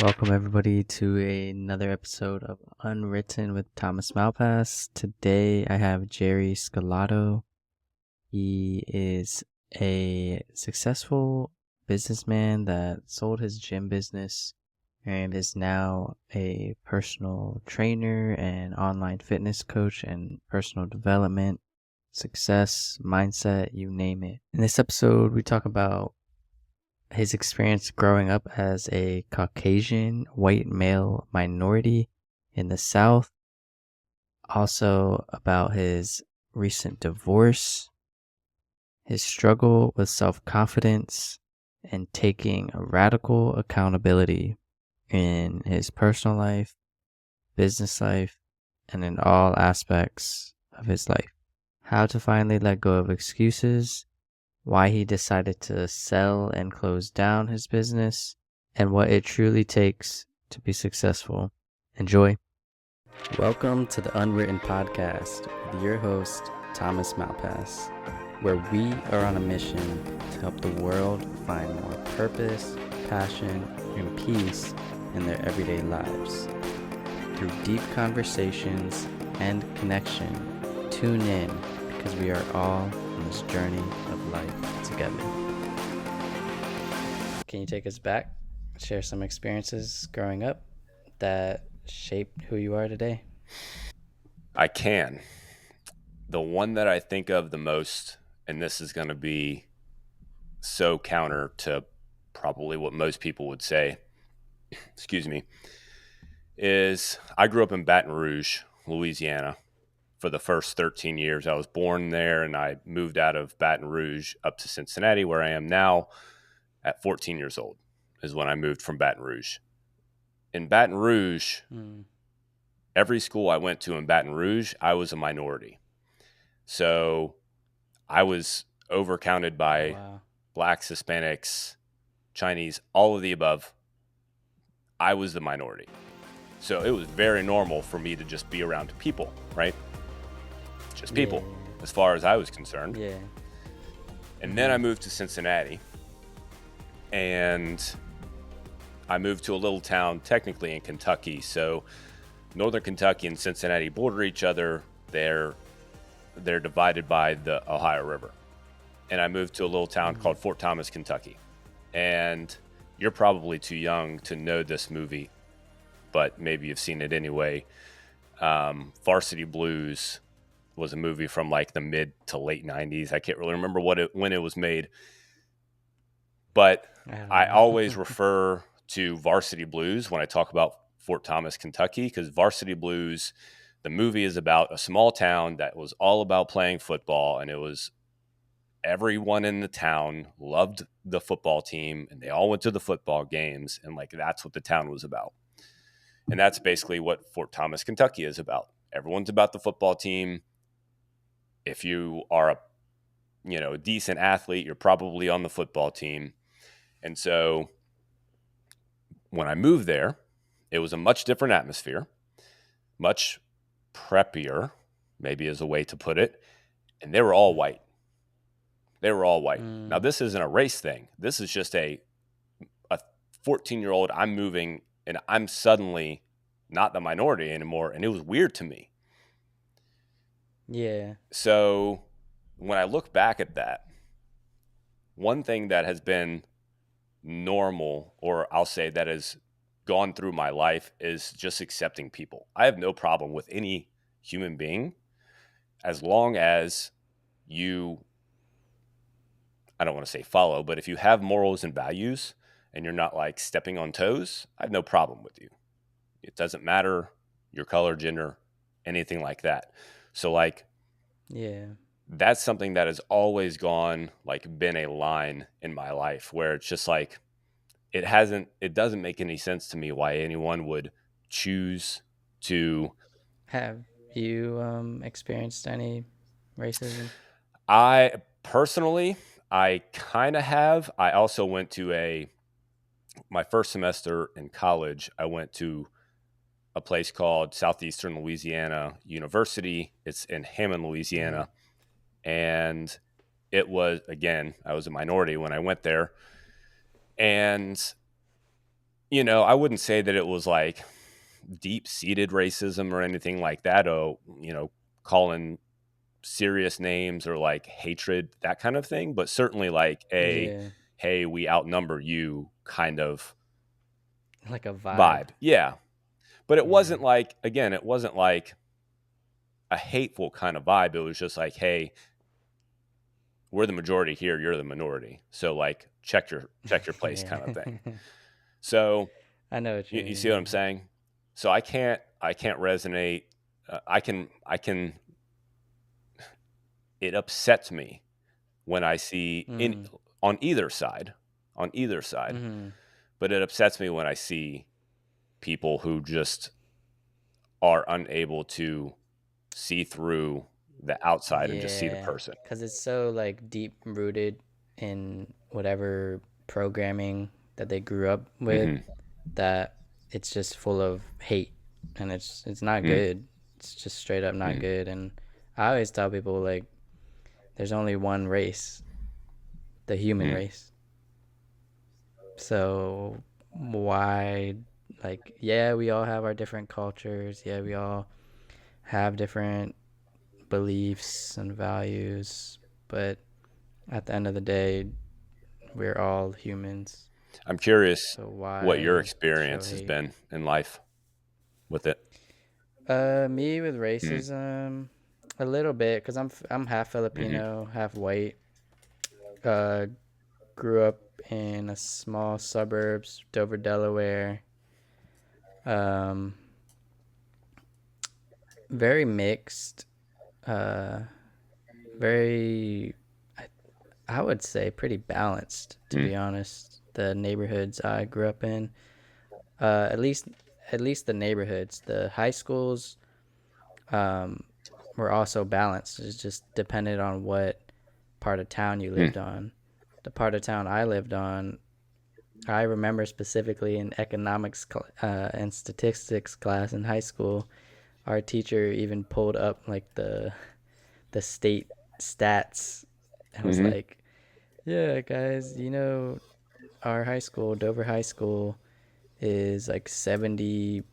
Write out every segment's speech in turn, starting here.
Welcome everybody to another episode of Unwritten with Thomas Malpass. Today I have Jerry Scalato. He is a successful businessman that sold his gym business and is now a personal trainer and online fitness coach and personal development, success, mindset, you name it. In this episode, we talk about his experience growing up as a Caucasian white male minority in the South, also about his recent divorce, his struggle with self-confidence, and taking a radical accountability in his personal life, business life, and in all aspects of his life. How to finally let go of excuses, why he decided to sell and close down his business, and what it truly takes to be successful. Enjoy. Welcome to the Unwritten Podcast with your host, Thomas Malpass, where we are on a mission to help the world find more purpose, passion, and peace in their everyday lives. Through deep conversations and connection, tune in because we are all on this journey of life together. Can you take us back, share some experiences growing up that shaped who you are today? I can. The one that I think of the most, and this is going to be so counter to probably what most people would say, is I grew up in Baton Rouge, Louisiana, for the first 13 years. I was born there and I moved out of Baton Rouge up to Cincinnati, where I am now at 14 years old, is when I moved from Baton Rouge. In Baton Rouge, every school I went to in Baton Rouge, I was a minority. So I was overcounted by Blacks, Hispanics, Chinese, all of the above. I was the minority. So it was very normal for me to just be around people, right? Just people, as far as I was concerned. Yeah. And then I moved to Cincinnati. And I moved to a little town technically in Kentucky. So Northern Kentucky and Cincinnati border each other. They're divided by the Ohio River. And I moved to a little town called Fort Thomas, Kentucky. And you're probably too young to know this movie, but maybe you've seen it anyway. Varsity Blues was a movie from like the mid to late 90s. I can't really remember when it was made. But I always refer to Varsity Blues when I talk about Fort Thomas, Kentucky, because Varsity Blues, the movie is about a small town that was all about playing football, and it was everyone in the town loved the football team, and they all went to the football games, and like that's what the town was about. And that's basically what Fort Thomas, Kentucky is about. Everyone's about the football team. If you are a decent athlete, you're probably on the football team. And so when I moved there, it was a much different atmosphere, much preppier, maybe is a way to put it. And they were all white. Now, this isn't a race thing. This is just a 14-year-old, I'm moving, and I'm suddenly not the minority anymore, and it was weird to me. Yeah. So when I look back at that, one thing that has been normal, or I'll say that has gone through my life, is just accepting people. I have no problem with any human being as long as you, I don't want to say follow, but if you have morals and values and you're not like stepping on toes, I have no problem with you. It doesn't matter your color, gender, anything like that. So like, that's something that has always been a line in my life where it's just like, it doesn't make any sense to me why anyone would choose to. Have you experienced any racism? I personally, I kind of have. I also went to my first semester in college, I went to a place called Southeastern Louisiana University. It's in Hammond, Louisiana. And it was, again, I was a minority when I went there. And, I wouldn't say that it was like deep seated racism or anything like that. Oh, calling serious names or like hatred, that kind of thing. But certainly like a, Yeah, hey, we outnumber you kind of like a vibe. vibe. Yeah. But it Yeah. wasn't like, again, it wasn't like a hateful kind of vibe. It was just like, hey, we're the majority here, you're the minority. So like check your place Yeah. kind of thing. So I know what you you see what I'm mean. saying? So I can't resonate. I can. It upsets me when I see in Mm. on either side, on either side. Mhm. But it upsets me when I see people who just are unable to see through the outside and just see the Yeah, person. cuz it's so like deep rooted in whatever programming that they grew up with Mm-hmm. that it's just full of hate, and it's not Mm-hmm. good. It's just straight up not Mm-hmm. good. And I always tell people like there's only one race, the human Mm-hmm. race. So why, like, yeah, we all have our different cultures. Yeah, we all have different beliefs and values, but at the end of the day, we're all humans. I'm curious So what your why show experience has hate? been in life with it. Me with Mm-hmm. racism, a little bit, cause I'm half Mm-hmm. Filipino, half white. Uh, grew up in a small suburbs, Dover, Delaware. Um, very mixed. Uh, very, I, I would say, pretty balanced, to Mm-hmm. be honest. The neighborhoods I grew up in, at least, the neighborhoods, the high schools, um, were also balanced. It just depended on what part of town you lived on. The part of town I lived on, I remember specifically in economics and statistics class in high school, our teacher even pulled up like the state stats and was Mm-hmm. like, "Yeah, guys, our high school, Dover High School, is like 70%.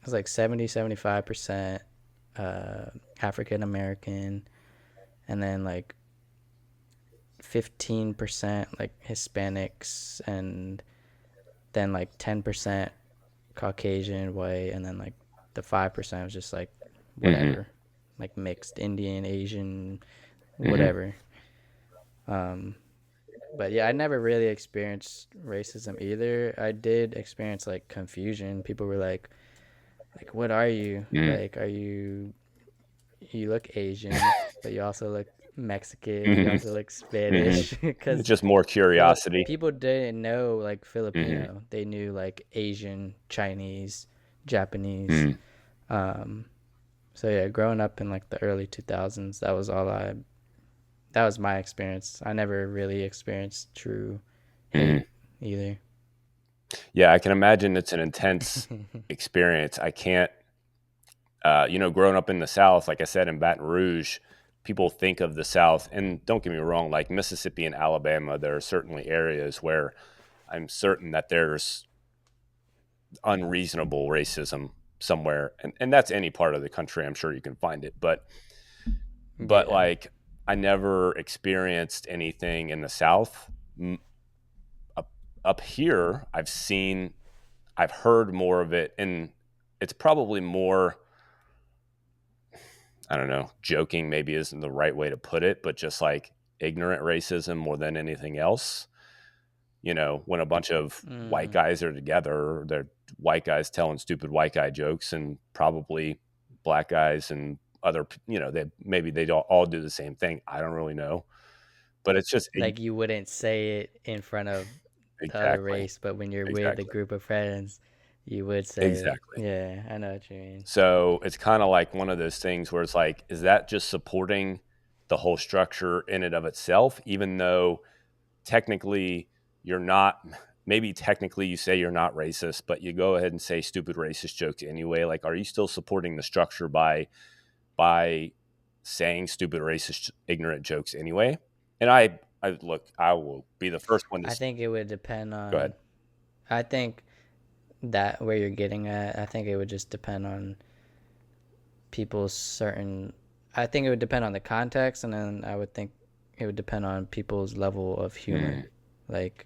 It's like 75% African American, and then like 15% like Hispanics, and then like 10% Caucasian white, and then like the 5% was just like Mm-hmm. whatever, like mixed Indian, Asian, Mm-hmm. whatever. Um, but yeah, I never really experienced racism either. I did experience like confusion. People were like, what are you? Mm-hmm. Like, you look Asian, but you also look Mexican. You Mm-hmm. also look Mm-hmm. Spanish, It's because just more curiosity. People didn't know like Mm-hmm. Filipino. They knew like Asian, Chinese, Japanese. Mm-hmm. Um, so yeah, growing up in like the early 2000s, that was all I. That was my experience. I never really experienced true Mm-hmm. hate either. Yeah, I can imagine it's an intense experience. I can't, growing up in the South, like I said, in Baton Rouge, people think of the South, and don't get me wrong, like Mississippi and Alabama, there are certainly areas where I'm certain that there's unreasonable racism somewhere, and that's any part of the country. I'm sure you can find it, but Yeah, like I never experienced anything in the South. Up up here, I've heard more of it, and it's probably more, I don't know, joking maybe isn't the right way to put it, but just like ignorant racism more than anything else. When a bunch of white mm, guys are together, they're white guys telling stupid white guy jokes, and probably black guys and other, they all do the same thing. I don't really know, but it's just like you wouldn't say it in front of the other exactly, race, but when you're with a exactly, group of friends, you would say it. exactly. Yeah, I know what you mean. So it's kind of like one of those things where it's like, is that just supporting the whole structure in and of itself, even though technically you're not, maybe technically you say you're not racist, but you go ahead and say stupid racist jokes anyway. Like, are you still supporting the structure by saying stupid racist ignorant jokes anyway? And I look, I will be the first one to I think it would depend go on ahead. I think that where you're getting at, I think it would just depend on people's certain. I think it would depend on the context, and then I would think it would depend on people's level of humor. Mm, Like,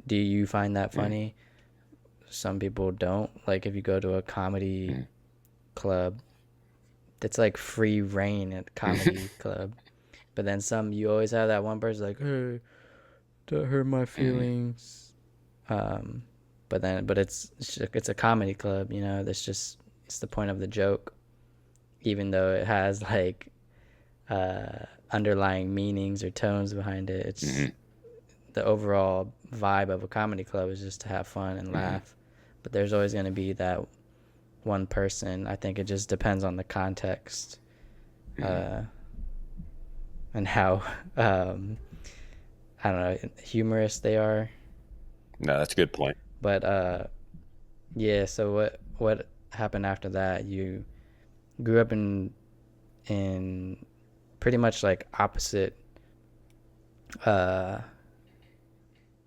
do you find that mm, funny? Some people don't. Like, if you go to a comedy mm, club, it's like free reign at comedy club. But then some, you always have that one person like, hey, that hurt my mm, feelings. Um, but it's a comedy club, you know. That's just it's the point of the joke, even though it has like underlying meanings or tones behind it. It's mm, the overall vibe of a comedy club is just to have fun and mm, laugh. But there's always going to be that one person. I think it just depends on the context mm. uh, and how I don't know humorous they are. No, that's a good point. But yeah. So what happened after that? You grew up in pretty much like opposite uh,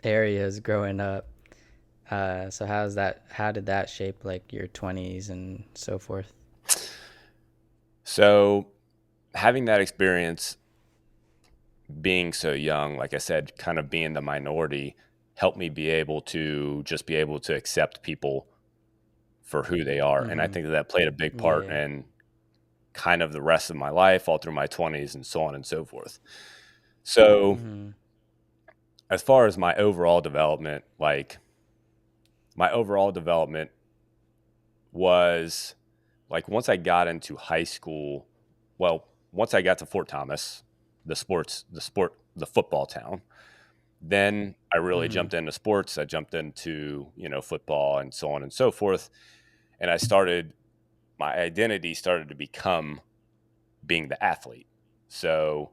areas growing up. So how did that shape like your 20s and so forth? So having that experience, being so young, like I said, kind of being the minority, helped me be able to just be able to accept people for who they are. And I Mm-hmm. think that that played a big part Yeah. in kind of the rest of my life, all through my 20s and so on and so forth. So, Mm-hmm. as far as my overall development, like my overall development was like once I got into high school, well, once I got to Fort Thomas, the football town, then I really Mm-hmm. jumped into sports. I jumped into, football and so on and so forth. And my identity started to become being the athlete. So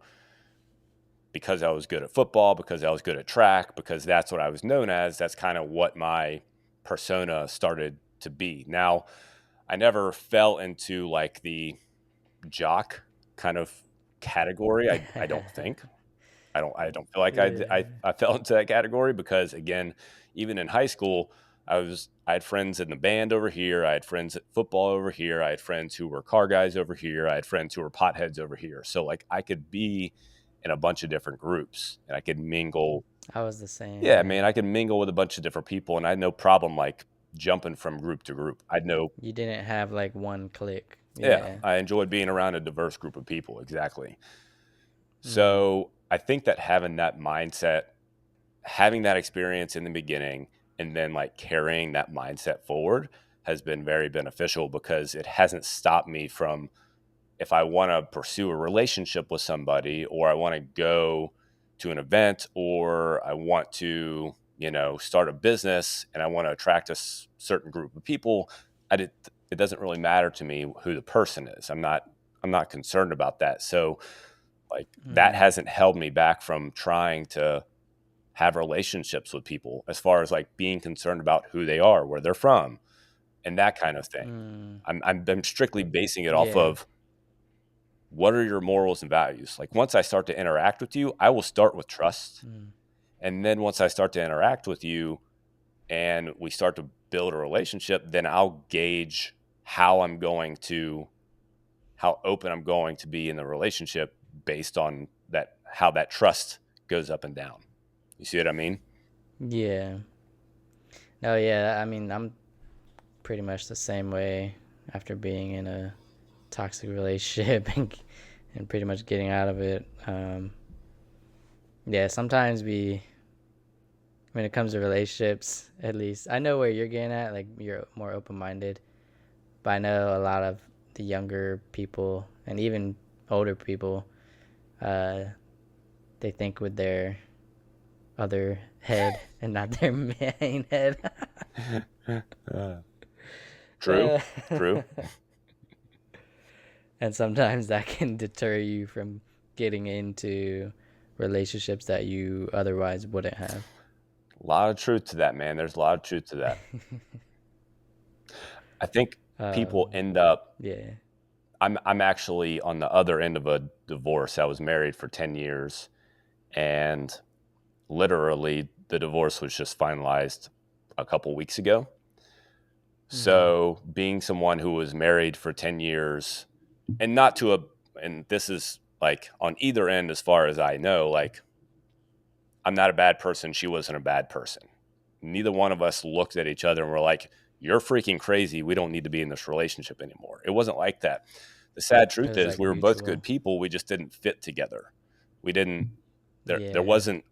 because I was good at football, because I was good at track, because that's what I was known as, that's kind of what my persona started to be. Now, I never fell into like the jock kind of category. I don't think. I don't feel like Yeah. I fell into that category because again, even in high school, I had friends in the band over here, I had friends at football over here, I had friends who were car guys over here, I had friends who were potheads over here. So like I could be in a bunch of different groups and I could mingle. I was the same, Yeah, man, yeah. I could mingle with a bunch of different people and I had no problem like jumping from group to group. I'd no You didn't have like one click. Yeah, Yeah. I enjoyed being around a diverse group of people, exactly. Mm-hmm. So, I think that having that mindset, having that experience in the beginning, and then like carrying that mindset forward has been very beneficial because it hasn't stopped me from if I want to pursue a relationship with somebody or I want to go to an event or I want to, start a business and I want to attract a certain group of people, it doesn't really matter to me who the person is. I'm not concerned about that. So like that Mm-hmm. hasn't held me back from trying to have relationships with people as far as like being concerned about who they are, where they're from, and that kind of thing. Mm. I'm strictly basing it off Yeah. of what are your morals and values. Like once I start to interact with you, I will start with trust, Mm. and then once I start to interact with you and we start to build a relationship, then I'll gauge how I'm going to how open I'm going to be in the relationship based on that how that trust goes up and down. You see what I mean? Yeah. No, yeah. I mean, I'm pretty much the same way after being in a toxic relationship and pretty much getting out of it. Yeah, sometimes when it comes to relationships, at least I know where you're getting at. Like you're more open minded, but I know a lot of the younger people and even older people, uh, they think with their other head and not their main head. Uh, true, Uh, true. and sometimes that can deter you from getting into relationships that you otherwise wouldn't have. A lot of truth to that, man. There's a lot of truth to that. I think people Um, end up. yeah. I'm actually on the other end of a divorce. I was married for 10 years, and literally the divorce was just finalized a couple weeks ago. So being someone who was married for 10 years and not to a, and this is like on either end, as far as I know, like I'm not a bad person. She wasn't a bad person. Neither one of us looked at each other and were like, you're freaking crazy. We don't need to be in this relationship anymore. It wasn't like that. The sad It truth was is like we were both good mutual. people. We just didn't fit together. We didn't, there Yeah. wasn't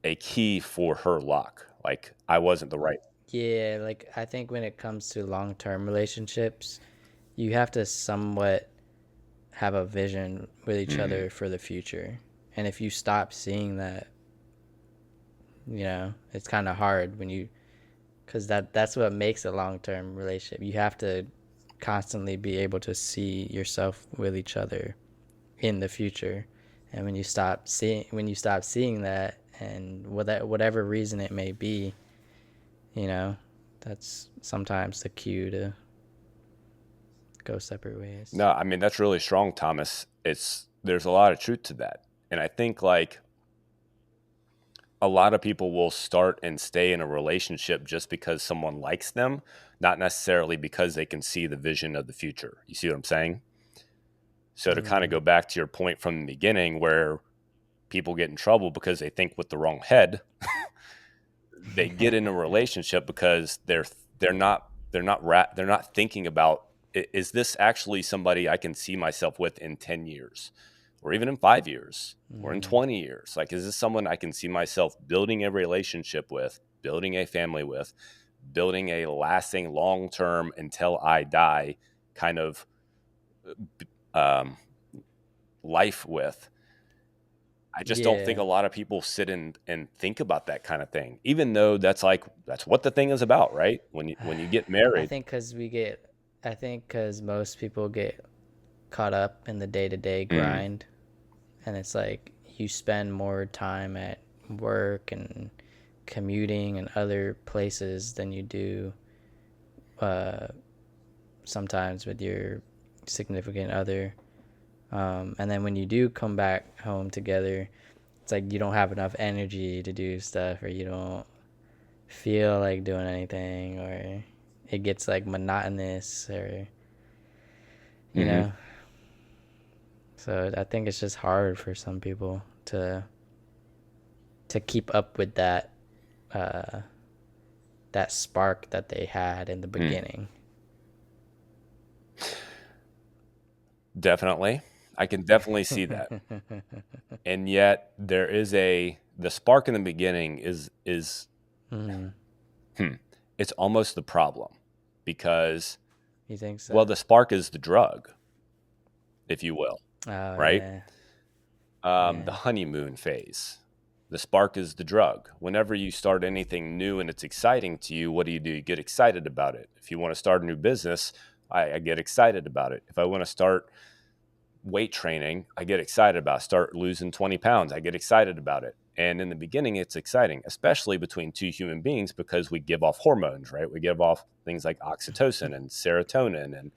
a key for her lock. Like I wasn't the right. Yeah, like I think when it comes to long-term relationships, you have to somewhat have a vision with each Mm-hmm. other for the future. And if you stop seeing that, it's kind of hard when you cuz that's what makes a long-term relationship. You have to constantly be able to see yourself with each other in the future. And when you stop seeing that and whatever reason it may be, you know, that's sometimes the cue to go separate ways. No, I mean, that's really strong, Thomas. There's a lot of truth to that. And I think like a lot of people will start and stay in a relationship just because someone likes them, not necessarily because they can see the vision of the future. You see what I'm saying? So to kind of Mm, go back to your point from the beginning where people get in trouble because they think with the wrong head, they get in a relationship because they're not thinking about, is this actually somebody I can see myself with in 10 years or even in 5 years or in mm, 20 years? Like, is this someone I can see myself building a relationship with, building a family with, building a lasting long term until I die kind of um, life with? I just don't think yeah. a lot of people sit and think about that kind of thing, even though that's what the thing is about, right? When you get I married. think because most people get caught up in the day-to-day Mm, grind, and it's like you spend more time at work and commuting and other places than you do uh, sometimes with your significant other. And then when you do come back home together, it's like you don't have enough energy to do stuff, or you don't feel like doing anything, or it gets like monotonous, or you hmm know. So I think it's just hard for some people to keep up with uh, that spark that they had in the mm. beginning. Definitely, I can definitely see that, and yet the spark in the beginning is Mm, hmm, it's almost the problem because, you think so? well, the spark is the drug, if you will, Oh right? yeah, The yeah, honeymoon phase. The spark is the drug. Whenever you start anything new and it's exciting to you, what do? You get excited about it. If you want to start a new business, I get excited about it. If I want to start weight training, I get excited about it. Start losing 20 pounds, I get excited about it. And in the beginning, it's exciting, especially between two human beings because we give off hormones, right? We give off things like oxytocin and serotonin and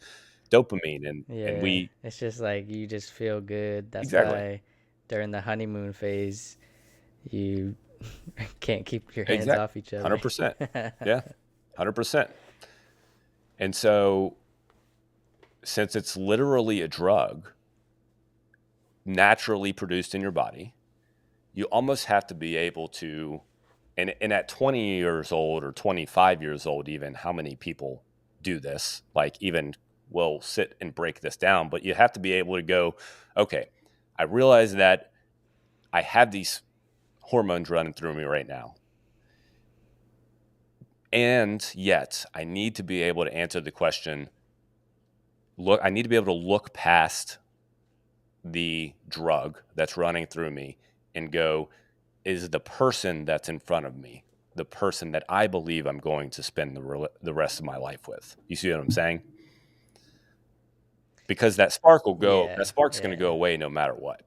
dopamine, and yeah. we It's just like you just feel good. That's exactly, why during the honeymoon phase, you can't keep your hands exactly, off each other. 100%. Yeah, 100%. And so, since it's literally a drug naturally produced in your body, you almost have to be able to, and at 20 years old or 25 years old, even, how many people do this? Like, even will sit and break this down, but you have to be able to go, okay, I realize that I have these hormones running through me right now. And yet, I need to be able to answer the question, look, I need to be able to look past the drug that's running through me and go, is the person that's in front of me the person that I believe I'm going to spend the rest of my life with? You see what I'm saying? Because that Yeah, spark's going to go yeah, away no matter what.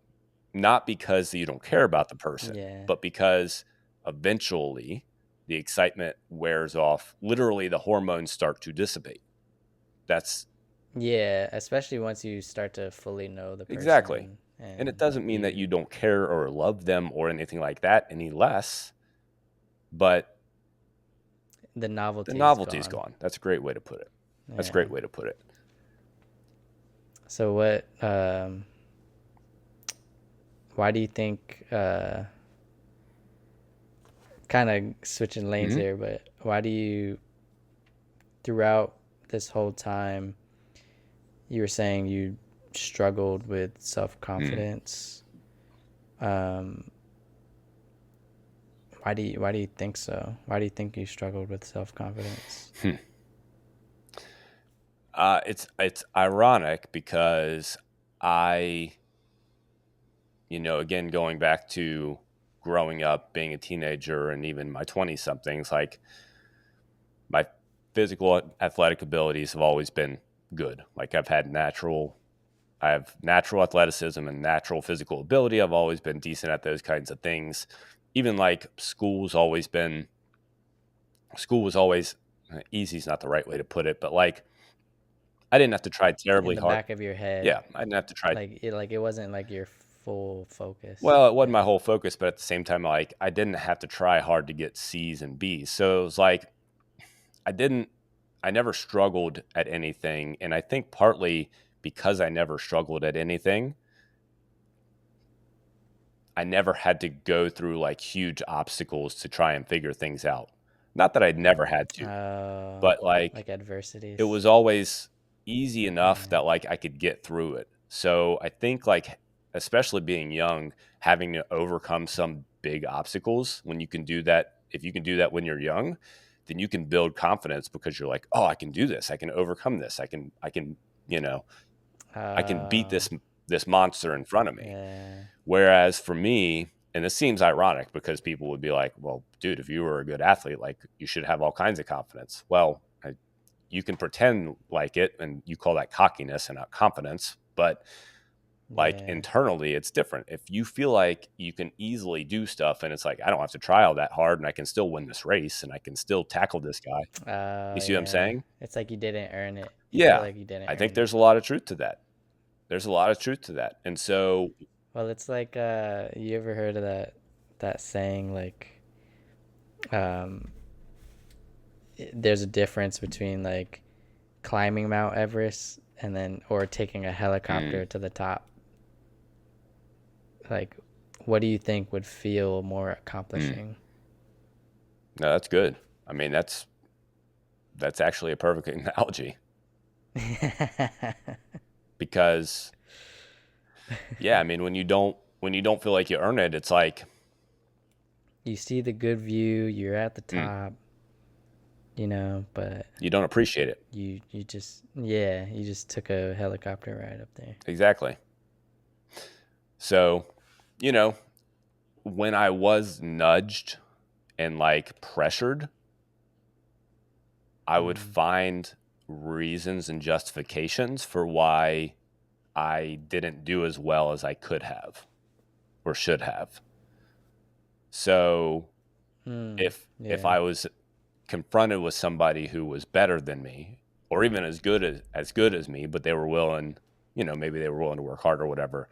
Not because you don't care about the person, yeah, but because eventually the excitement wears off. Literally, the hormones start to dissipate. That's yeah. Especially once you start to fully know the exactly. person, And it and doesn't mean that you you, don't care or love them or anything like that any less, but the The novelty is novelty's gone. gone. That's a great way to put it. That's a Yeah. great way to put it. So what? Why do you think? Kind of switching lanes Mm-hmm. here, but why do you, throughout this whole time, you were saying you struggled with self Mm. confidence? Um, why do you think so? Why do you think you struggled with self confidence? Hmm. It's ironic because I, again, going back to growing up, being a teenager, and even my 20 somethings, like my physical athletic abilities have always been good. Like I have natural athleticism and natural physical ability. I've always been decent at those kinds of things. Even like school was always easy is not the right way to put it, but like I didn't have to try In terribly the hard. back of your head, Yeah, I didn't have to try. like it wasn't like your full focus. Well, it wasn't my Yeah. whole focus, but at the same time, like I didn't have to try hard to get C's and B's. So it was like I didn't, I never struggled at anything. And I think partly because I never struggled at anything, I never had to go through like huge obstacles to try and figure things out. Not that I'd never had to, but like Like it adversities. was always easy enough Yeah. that like I could get through it. So I think like especially being young, having to overcome some big obstacles when you can do that, if you can do that when you're young, then you can build confidence because you're like, "Oh, I can do this. I can overcome this. I can, you know, I can beat Oh, this monster in front of me." yeah. Whereas for me, and this seems ironic because people would be like, "Well, dude, if you were a good athlete, like you should have all kinds of confidence." Well, you can pretend like it and you call that cockiness and not confidence, but like Yeah. internally it's different. If you feel like you can easily do stuff and it's like I don't have to try all that hard and I can still win this race and I can still tackle this guy. Oh, You see what I'm yeah. saying? It's like you didn't earn it. You feel Yeah. like you didn't I think earn it. there's a lot of truth to that. There's a lot of truth to that. And so, Well, it's like you ever heard of that saying like um there's a difference between like climbing Mount Everest and then or taking a mm, helicopter to the top. Like what do you think would feel more mm, accomplishing? no, that's good. I mean, that's actually a perfect analogy because yeah, I mean, when you don't feel like you earn it, it's like You see the good view, you're at the mm, top, but you don't appreciate it. you just yeah, you just took a helicopter ride up there. Exactly. So, you know, when I was nudged and like pressured, I would Mm. find reasons and justifications for why I didn't do as well as I could have or should have. So, Mm. if Yeah. I was confronted with somebody who was better than me or even as good as me, but they were willing, maybe they were willing to work hard or whatever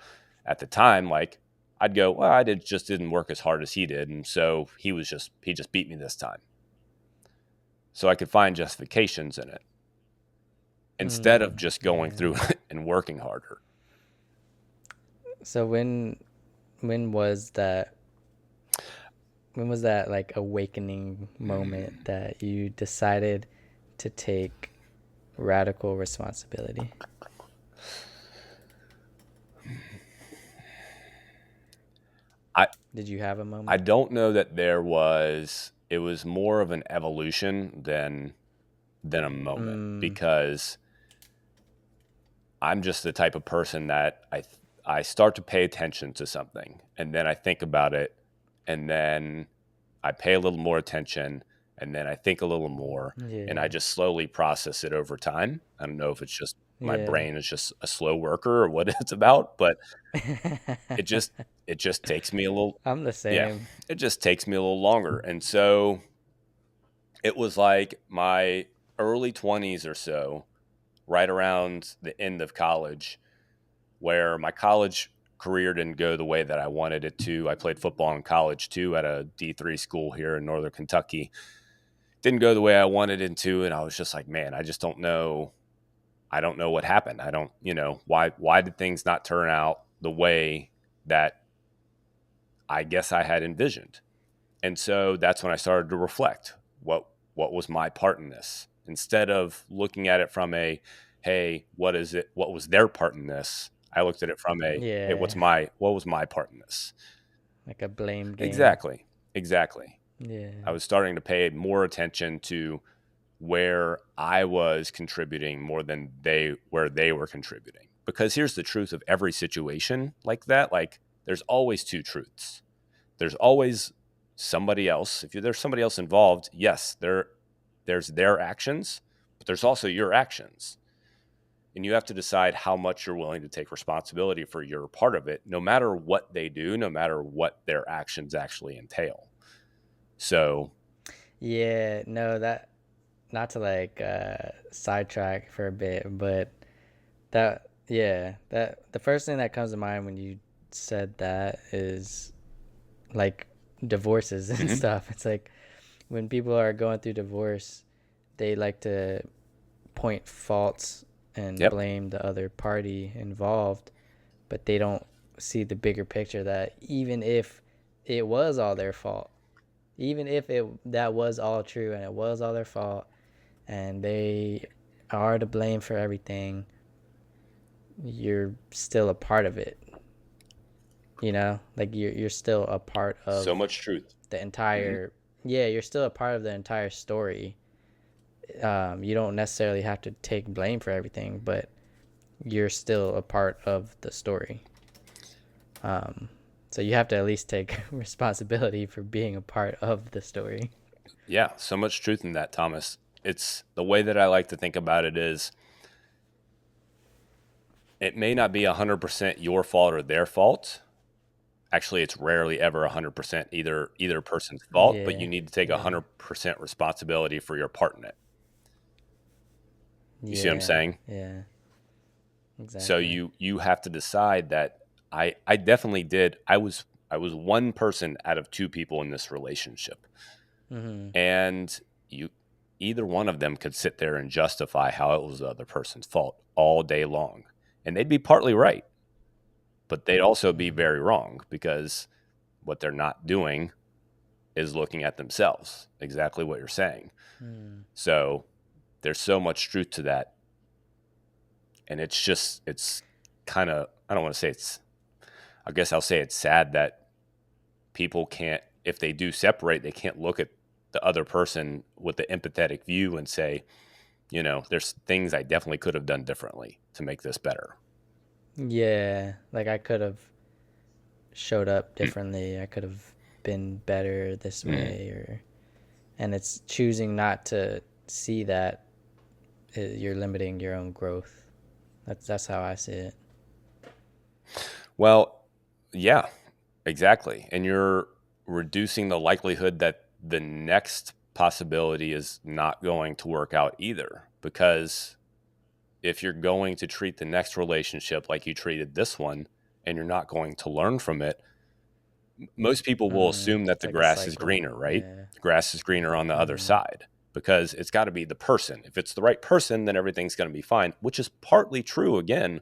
at the time, like I'd go, well, just didn't work as hard as he did, and so he just beat me this time. So I could find justifications in it instead of Mm. just going Yeah. through it and working harder. So when was that when was that like awakening moment Hmm. that you decided to take radical responsibility? I Did you have a I moment? don't know that there was it was more of an evolution than a moment Mm. because I'm just the type of person that I start to pay attention to something and then I think about it and then I pay a little more attention and then I think a little more and I Yeah. just slowly process it over time. I don't know if it's just my Yeah. brain is just a slow worker or what it's about, but it just it just takes me a little I'm the yeah, same. it just takes me a little longer. And so it was like my early 20s or so, right around the end of college, where my college career didn't go the way that I wanted it to. I played football in college too at a D3 school here in Northern Kentucky. didn't go the way I wanted it to, and I was just like, man, I just don't know. I don't know what happened. I don't, why did things not turn out the way that I guess I had envisioned? And so that's when I started to reflect what was my part in this, instead of looking at it from a, hey, what is it? What was their part in this? I looked at it from a, hey, Yeah, what was my part in this? like a blame game. Exactly. Exactly. I Yeah. was starting to pay more attention to where I was contributing more than where they were contributing. Because here's the truth of every situation like that. Like, there's always two truths. There's always somebody else. There's somebody else involved, yes, there's their actions, but there's also your actions. And you have to decide how much you're willing to take responsibility for your part of it, no matter what they do, no matter what their actions actually entail. So, Yeah, no, that not to like sidetrack for a bit, but that yeah, that the first thing that comes to mind when you said that is like divorces and mhm, stuff. It's like when people are going through divorce, they like to point faults and yep, blame the other party involved, but they don't see the bigger picture that even if it was all their fault, even if it that was all true and it was all their fault and they are to blame for everything, you're still a part of it. Like you're still a part so of much truth. the Hmm. entire. Yeah, you're still a part of the entire story. You don't necessarily have to take blame for everything, but you're still a part of the story. Um, so you have to at least take responsibility for being a part of the story. Yeah, so much truth in that, Thomas. It's the way that I like to think about it is, it may not be 100% your fault or their fault. Actually, it's rarely ever 100% either person's fault, but Yeah, you need to take yeah, 100% responsibility for your part in it. You see what I'm yeah, saying? yeah, So exactly. you have to decide that I definitely did. I was one person out of two people in this relationship. Mm-hmm. And you either one of them could sit there and justify how it was the other person's fault all day long. And they'd be partly right, but they'd also be Mm-hmm. very wrong, because what they're not doing is looking at themselves. Exactly what you're saying. Mm. So there's so much truth to that. And it's kind of, I don't want to say it's, I guess I'll say it's sad that people can't, if they do separate, they can't look at the other person with the empathetic view and say, there's things I definitely could have done differently to make this better. Yeah, like I could have showed up differently. I could have been better this Mm. way, or and it's choosing not to see that you're limiting your own growth. That's how I see it. Well, yeah, exactly. And you're reducing the likelihood that the next possibility is not going to work out either. Because if you're going to treat the next relationship like you treated this one, and you're not going to learn from it, most people will assume that It's the like a grass is cycle. greener, right? Yeah. The grass is greener on the other Mm-hmm. side, because it's got to be the person. If it's the right person, then everything's going to be fine, which is partly true again.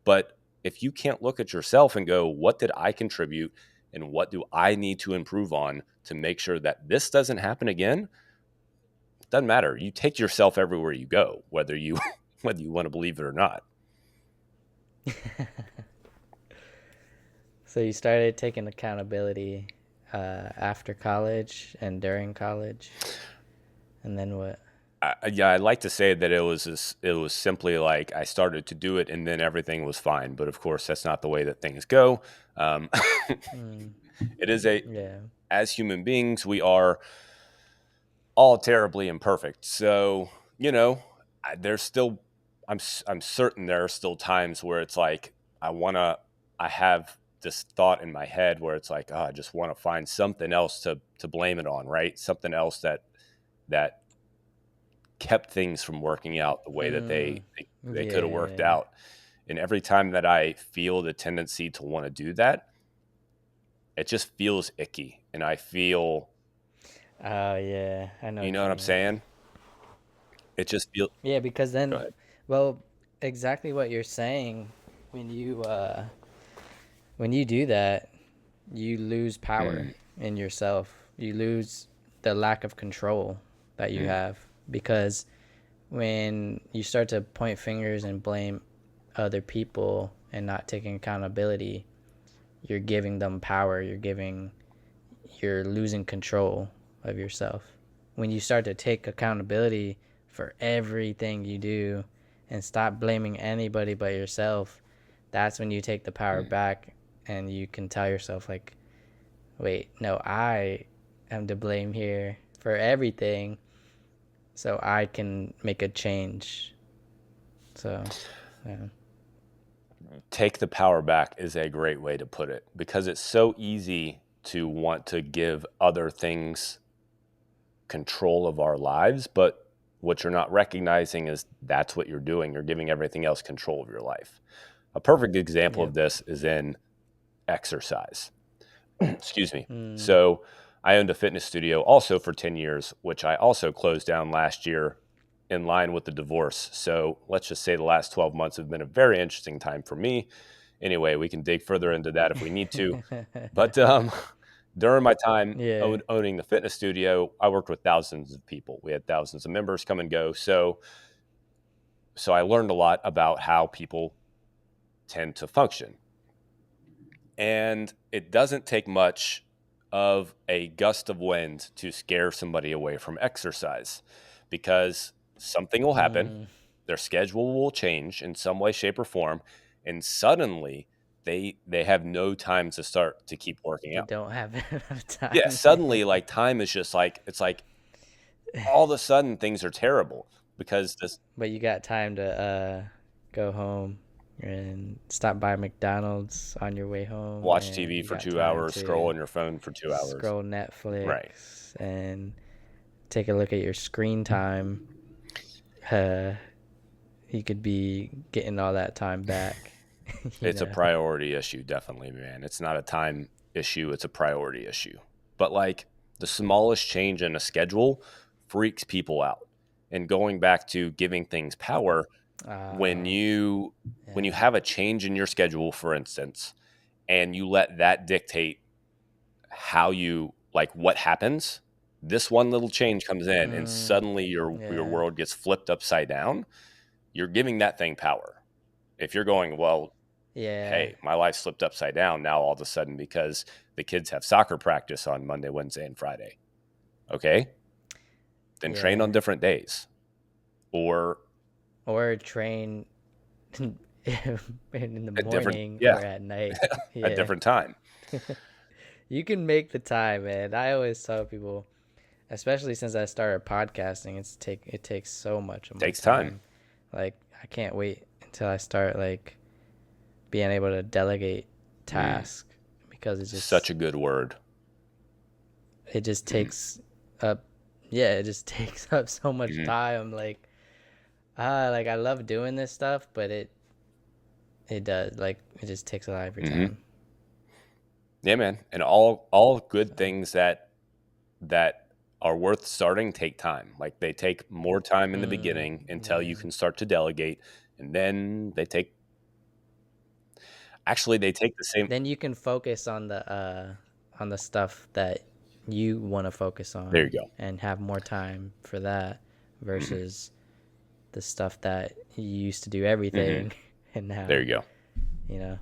But if you can't look at yourself and go, what did I contribute and what do I need to improve on to make sure that this doesn't happen again? It doesn't matter. You take yourself everywhere you go, whether you whether you want to believe it or not. So you started taking accountability after college and during college, and then what? Yeah, I like to say that it was simply like I started to do it and then everything was fine. But of course, that's not the way that things go. Um, Mm, it is a yeah. As human beings, we are all terribly imperfect. So, you know, there's still, I'm certain there are still times where it's like, I have this thought in my head where it's like, oh, I just want to find something else to blame it on, right? Something else that kept things from working out the way that Mm, they could have yeah, worked yeah. out. And every time that I feel the tendency to want to do that, it just feels icky. And I feel, Oh yeah, I know You what know you what I'm mean. saying? It just feels. Yeah, because Go then, ahead. well, exactly what you're saying. When you do that, you lose power Mm, in yourself. You lose the lack of control that you mm, have because when you start to point fingers and blame other people and not taking accountability, you're giving them power. You're losing control of yourself. When you start to take accountability for everything you do and stop blaming anybody but yourself, that's when you take the power mm. back and you can tell yourself like, wait, no, I am to blame here for everything, so I can make a change. So, yeah. Take the power back is a great way to put it because it's so easy to want to give other things control of our lives, but what you're not recognizing is that's what you're doing. You're giving everything else control of your life. A perfect example of Yep. this is in exercise. Excuse me. Mm. So, I owned a fitness studio also for 10 years, which I also closed down last year in line with the divorce. So, let's just say the last 12 months have been a very interesting time for me. Anyway, we can dig further into that if we need to. But during my time Yeah. owning the fitness studio, I worked with thousands of people. We had thousands of members come and go. So I learned a lot about how people tend to function. And it doesn't take much of a gust of wind to scare somebody away from exercise because something will happen, Mm. their schedule will change in some way, shape, or form, and suddenly they have no time to start to keep working They out. don't have enough Yeah, time. suddenly like time is just like it's like all of a sudden things are terrible because this But you got time to go home and stop by McDonald's on your way home, watch and TV you for got 2 time hours, scroll to on your phone for 2 hours. scroll Right. Netflix and take a look at your screen time. Uh, you could be getting all that time back, you It's a know. priority issue, definitely, man. It's not a time issue, it's a priority issue. But like the smallest change in a schedule freaks people out. And going back to giving things power, when Uh, you when you yeah. have a change in your schedule, for instance, and you let that dictate how you like what happens, this one little change comes in and Mm, suddenly your yeah. world gets flipped upside down. You're giving that thing power. If you're going, well, Yeah. hey, my life slipped upside down now all of a sudden because the kids have soccer practice on Monday, Wednesday, and Friday. Okay, then train Yeah. on different days or Or train in the at different, morning yeah, or at night. a Yeah. different time. You can make the time, man. I always tell people, especially since I started podcasting, it takes so much of my Takes time. time. Like I can't wait until I start like being able to delegate Mm, tasks because such a good word. it just Mm, takes up yeah, it just takes up so much mm, time. Like I love doing this stuff, but it does like it just takes a lot of your mm-hmm. time. Yeah, man. And all good So, things that are worth starting take time. Like they take more time in the beginning until you yeah. can start to delegate, and then they take the same. Then you can focus on the stuff that you want to focus There you on go. and have more time for that Mm-hmm. versus the stuff that you used to do Mm-hmm. everything and There now, you go. you know.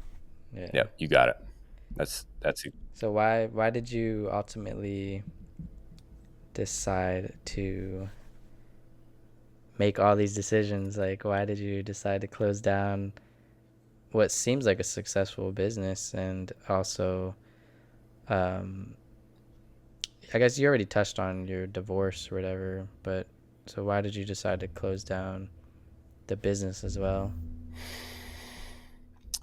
Yeah. Yep, you got it. That's it. So why did you ultimately decide to make all these decisions? Like why did you decide to close down what seems like a successful business and also um I guess you already touched on your divorce or whatever, but so why did you decide to close down the business as well?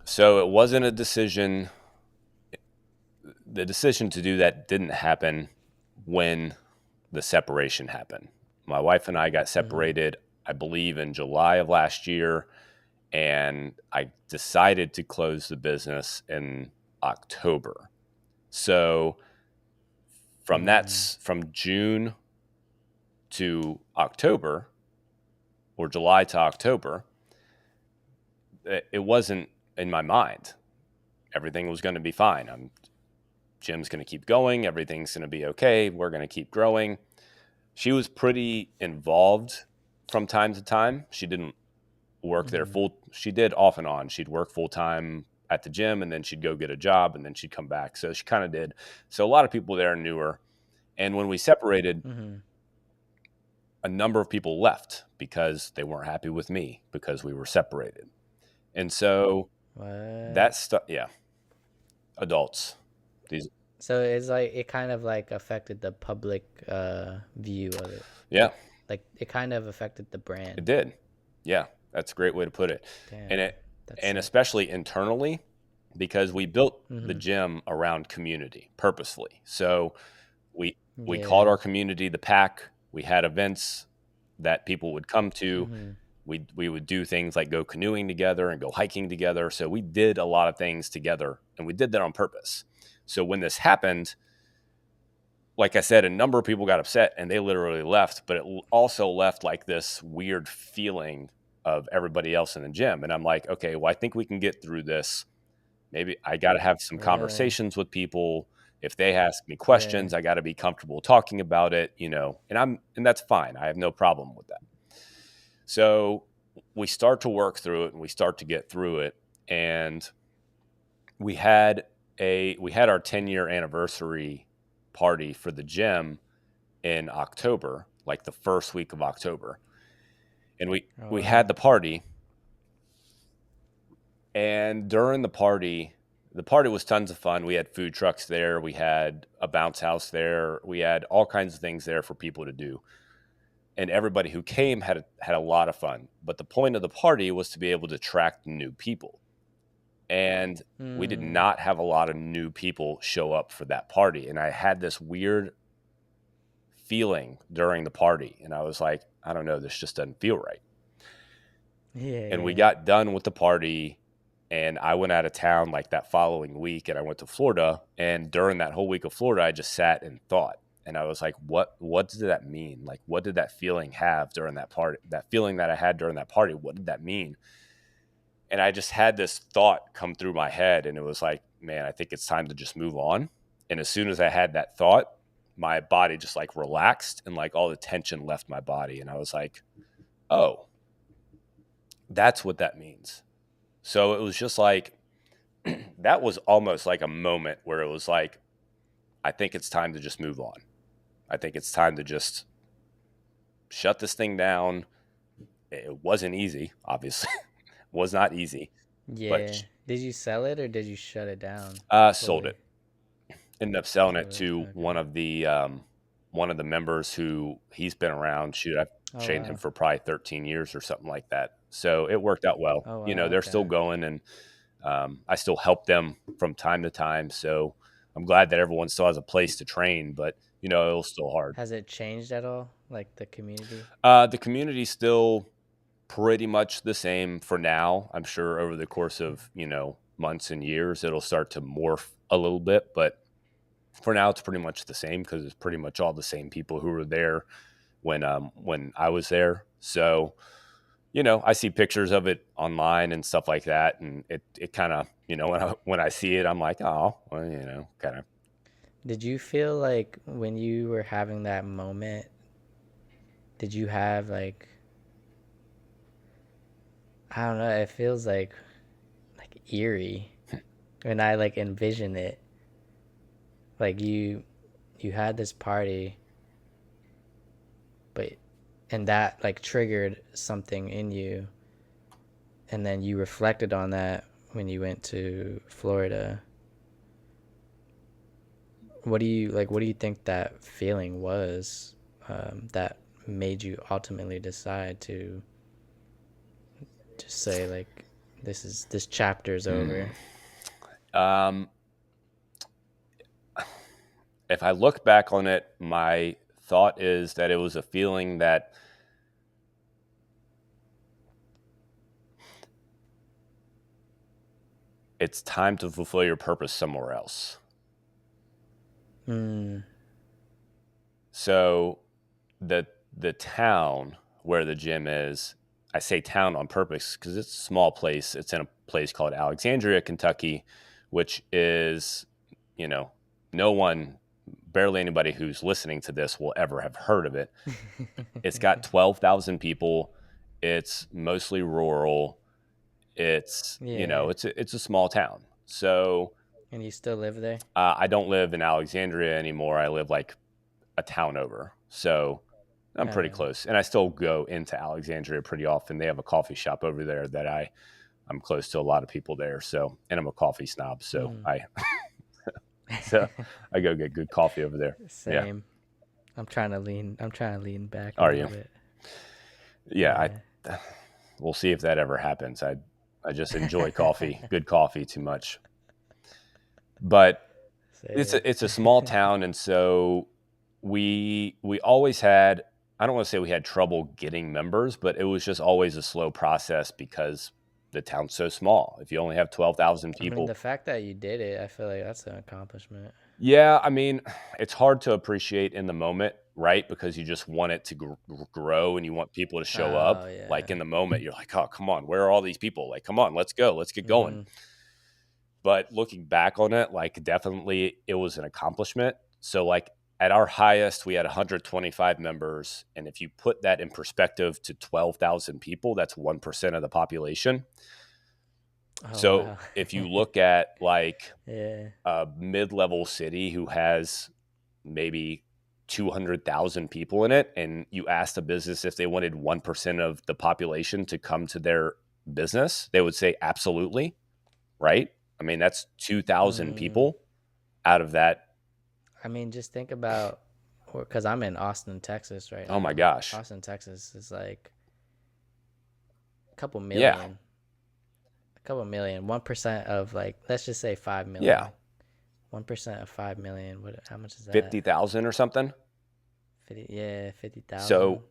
So it wasn't a decision. The decision to do that didn't happen when the separation happened. My wife and I got Mm-hmm. separated, I believe, in July of last year, and I decided to close the business in October. So from June to October, or July to October, it wasn't in my mind. Everything was going to be fine. Jim's going to keep going. Everything's going to be okay. We're going to keep growing. She was pretty involved from time to time. She didn't work there she did off and on. She'd work full time at the gym, and then she'd go get a job, and then she'd come back. So she kind of did. So a lot of people there knew her. And when we separated, a number of people left because they weren't happy with me because we were separated. And so that stuff, yeah, adults. These, So it's like it kind of like affected the public view of it. yeah, Like it kind of affected the brand. it did. Yeah, that's a great way to put it. Damn, And especially internally, because we built the gym around community purposefully. So we called our community the Pack. We had events that people would come to. We would do things like go canoeing together and go hiking together. So we did a lot of things together, and we did that on purpose. So when this happened, like I said, a number of people got upset and they literally left, but it also left like this weird feeling of everybody else in the gym. And I'm like, okay, well, I think we can get through this. Maybe I got to have some conversations with people. If they ask me questions, I got to be comfortable talking about it, and that's fine. I have no problem with that. So we start to work through it and we start to get through it. And we had our 10-year anniversary party for the gym in October, like the first week of October. And we had the party. And during the party was tons of fun. We had food trucks there. We had a bounce house there. We had all kinds of things there for people to do. And everybody who came had a lot of fun. But the point of the party was to be able to attract new people. And we did not have a lot of new people show up for that party. And I had this weird feeling during the party. And I was like, I don't know, this just doesn't feel right. And we got done with the party, and I went out of town like that following week, and I went to Florida. And during that whole week of Florida, I just sat and thought. And I was like, what did that mean? Like, what did that feeling have during that party? That feeling that I had during that party, what did that mean? And I just had this thought come through my head, and it was like, man, I think it's time to just move on. And as soon as I had that thought, my body just like relaxed, and like all the tension left my body. And I was like, oh, that's what that means. So it was just like, that was almost like a moment where it was like, I think it's time to just move on. I think it's time to just shut this thing down. It wasn't easy, obviously. It was not easy. Yeah. But did you sell it or did you shut it down? Sold it. Ended up selling it to one of the members who he's been around. Shoot, I've trained him for probably 13 years or something like that. So it worked out well. They're still going, and I still help them from time to time. So I'm glad that everyone still has a place to train, but it was still hard. Has it changed at all? Like the community? The community's still pretty much the same for now. I'm sure over the course of, months and years, it'll start to morph a little bit, but for now it's pretty much the same because it's pretty much all the same people who were there when I was there. So, I see pictures of it online and stuff like that, and it kind of, when I see it, I'm like, oh, well, kind of. Did you feel like when you were having that moment, did you have like, I don't know, it feels like eerie when I like envision it. Like you had this party, and that like triggered something in you, and then you reflected on that when you went to Florida. What do you think that feeling was, that made you ultimately decide to just say like, this chapter's over? If I look back on it, my thought is that it was a feeling that it's time to fulfill your purpose somewhere else. So the the town where the gym is, I say town on purpose because it's a small place. It's in a place called Alexandria, Kentucky, which is, you know, no one, barely anybody who's listening to this will ever have heard of it. It's got 12,000 people. It's mostly rural. It's, Yeah. it's a small town. So And you still live there? I don't live in Alexandria anymore. I live like a town over. So I'm pretty Uh, close. And I still go into Alexandria pretty often. They have a coffee shop over there that I'm close to a lot of people there. So, and I'm a coffee snob. So mm. so I go get good coffee over there. Yeah. Same. I'm trying to lean back a Are little you? bit. Yeah. Yeah. We'll see if that ever happens. I just enjoy coffee, good coffee too much. But Same. it's a small town. And so we always had, I don't want to say we had trouble getting members, but it was just always a slow process because the town's so small. If you only have 12,000 I mean, people, the fact that you did it, I feel like that's an accomplishment. yeah, I mean, it's hard to appreciate in the moment, right? Because you just want it to grow and you want people to show up. Oh Like yeah. in the moment, you're like, oh, come on, where are all these people? Like, come on, let's go, let's get going. Mm-hmm. But looking back on it, like, definitely it was an accomplishment. So, like, at our highest, we had 125 members. And if you put that in perspective to 12,000 people, that's 1% of the population. Oh So wow. if you look at like Yeah. a mid-level city who has maybe 200,000 people in it, and you asked a business if they wanted 1% of the population to come to their business, they would say absolutely, right? I mean, that's 2,000 Mm, people out of that. I mean, just think about, because I'm in Austin, Texas right Oh my now. gosh. Austin, Texas is like a couple Yeah. million, a couple million. 1% of, like, let's just say 5 Yeah. million. 1% of 5 million. What? How much is that? 50,000 or something. 50. Yeah, 50,000. So,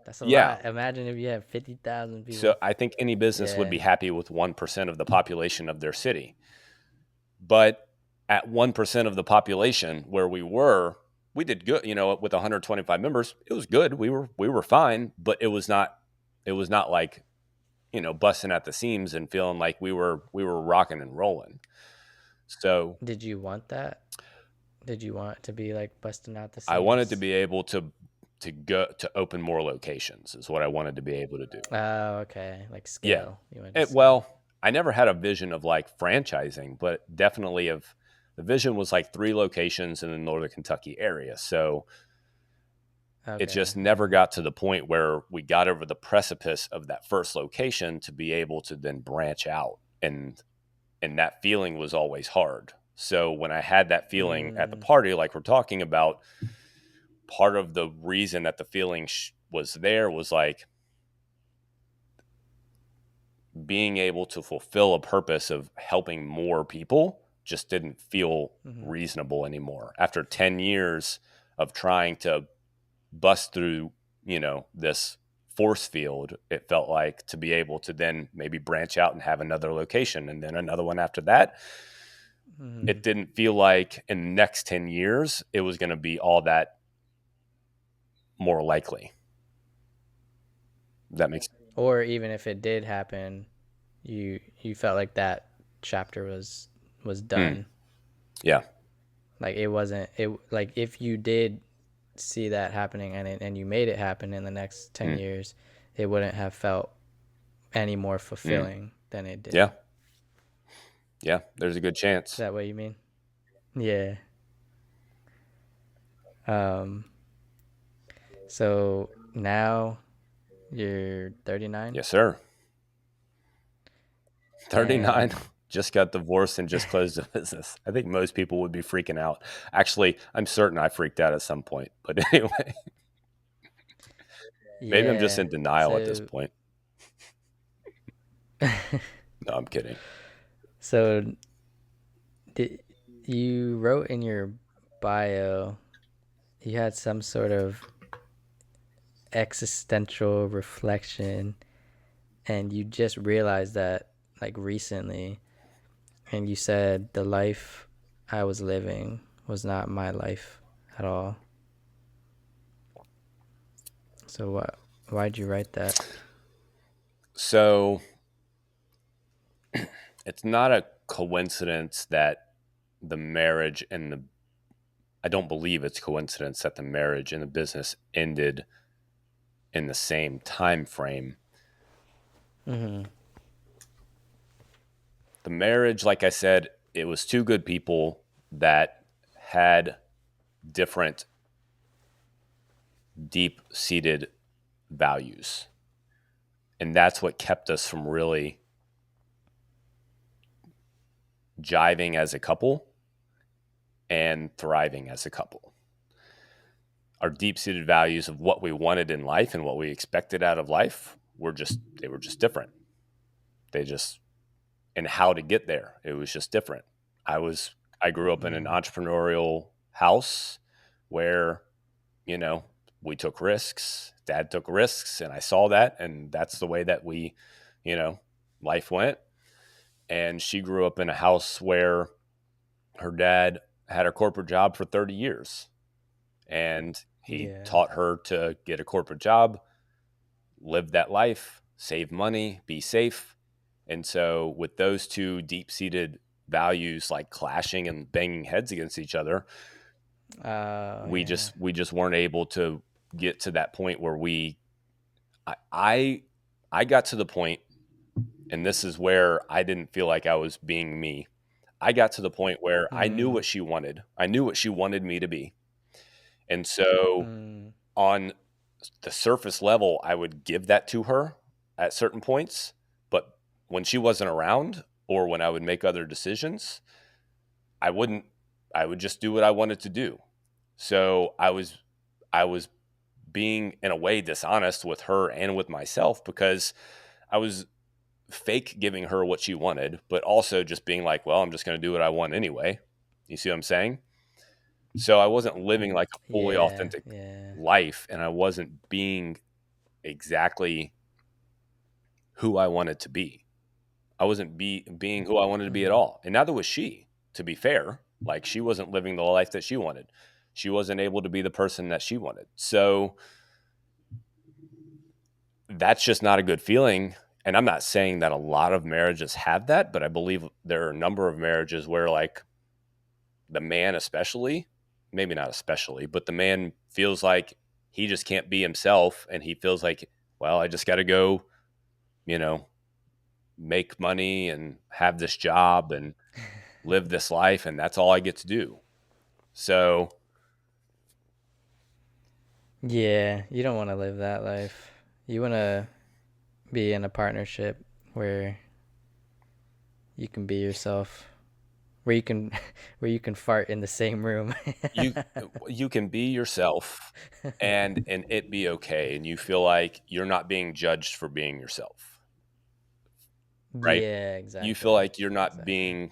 That's a yeah. lot. Imagine if you have 50,000 So people. I think any business would Yeah. be happy with 1% of the population of their city. But at 1% of the population where we were, we did good, with 125 members. It was good. We were fine, but it was not like, busting at the seams and feeling like we were rocking and rolling. So Did you want that? Did you want to be like busting out the I wanted to seams? be able to go to open more locations is what I wanted to be able to do. Oh, okay. Like Yeah. scale. You wanted to scale. Well, I never had a vision of like franchising, but definitely of the vision was like 3 locations in the Northern Kentucky area. So it Okay. just never Okay. got to the point where we got over the precipice of that first location to be able to then branch out. And that feeling was always hard. So when I had that feeling at the Mm, party, like we're talking about, part of the reason that the feeling was there was like being able to fulfill a purpose of helping more people just didn't feel mm-hmm. reasonable anymore. After 10 years of trying to bust through, this force field, it felt like to be able to then maybe branch out and have another location and then another one after that. Mm-hmm. It didn't feel like in the next 10 years it was going to be all that more likely. That makes Or even if it did happen, you felt like that chapter was mm, done. yeah. Like it wasn't it like if you did see that happening and you made it happen in the next 10 Mm, years, it wouldn't have felt any more mm, fulfilling than it did. yeah. Yeah. There's a good Is chance. that what you mean? Yeah. Um so now you're 39. Yes, sir. 39. And Just got divorced and just closed a business. I think most people would be freaking out. Actually, I'm certain I freaked out at some point. But anyway, maybe I'm just yeah. in denial at this So point. No, I'm kidding. so did, you wrote in your bio you had some sort of existential reflection and you just realized that like recently, and you said the life I was living was not my life at all. So why'd you write that? So it's not a coincidence that the marriage and the I don't believe it's coincidence that the marriage and the business ended in the same time frame. Mm-hmm. The marriage, like I said, it was two good people that had different deep seated values. And that's what kept us from really jiving as a couple and thriving as a couple. Our deep seated values of what we wanted in life and what we expected out of life they were just different. They just, and how to get there, it was just different. I grew up in an Mm. entrepreneurial house where, you know, we took risks. Dad took risks, and I saw that, and that's the way that we, you know, life went. And she grew up in a house where her dad had a corporate job for 30 years, and he Yeah. taught her to get a corporate job, live that life, save money, be safe. And so, with those two deep seated values like clashing and banging heads against each other, Oh yeah. we just weren't able to get to that point where I I, I got to the point, and this is where I didn't feel like I was being me. I got to the point where I knew Mm. what she wanted. I knew what she wanted me to be. And so Mm. on the surface level, I would give that to her at certain points, but when she wasn't around or when I would make other decisions, I wouldn't I would just do what I wanted to do. So I was being in a way dishonest with her and with myself because I was fake giving her what she wanted, but also just being like, well, I'm just going to do what I want anyway. You see what I'm saying? So I wasn't living like a fully Yeah. authentic Yeah. life, and I wasn't being exactly who I wanted to be. I wasn't being who I wanted to be at Mm. all. And neither was she, to be fair. Like she wasn't living the life that she wanted. She wasn't able to be the person that she wanted. So that's just not a good feeling. And I'm not saying that a lot of marriages have that, but I believe there are a number of marriages where, like, the man, especially, maybe not especially, but the man feels like he just can't be himself. And he feels like, well, I just got to go, you know, make money and have this job and live this life. And that's all I get to do. So, Yeah. You don't want to live that life. You want to be in a partnership where you can be yourself, where you can where you can fart in the same room. you you can be yourself and it be okay, and you feel like you're not being judged for being yourself, right? Yeah, You feel exactly. like Exactly.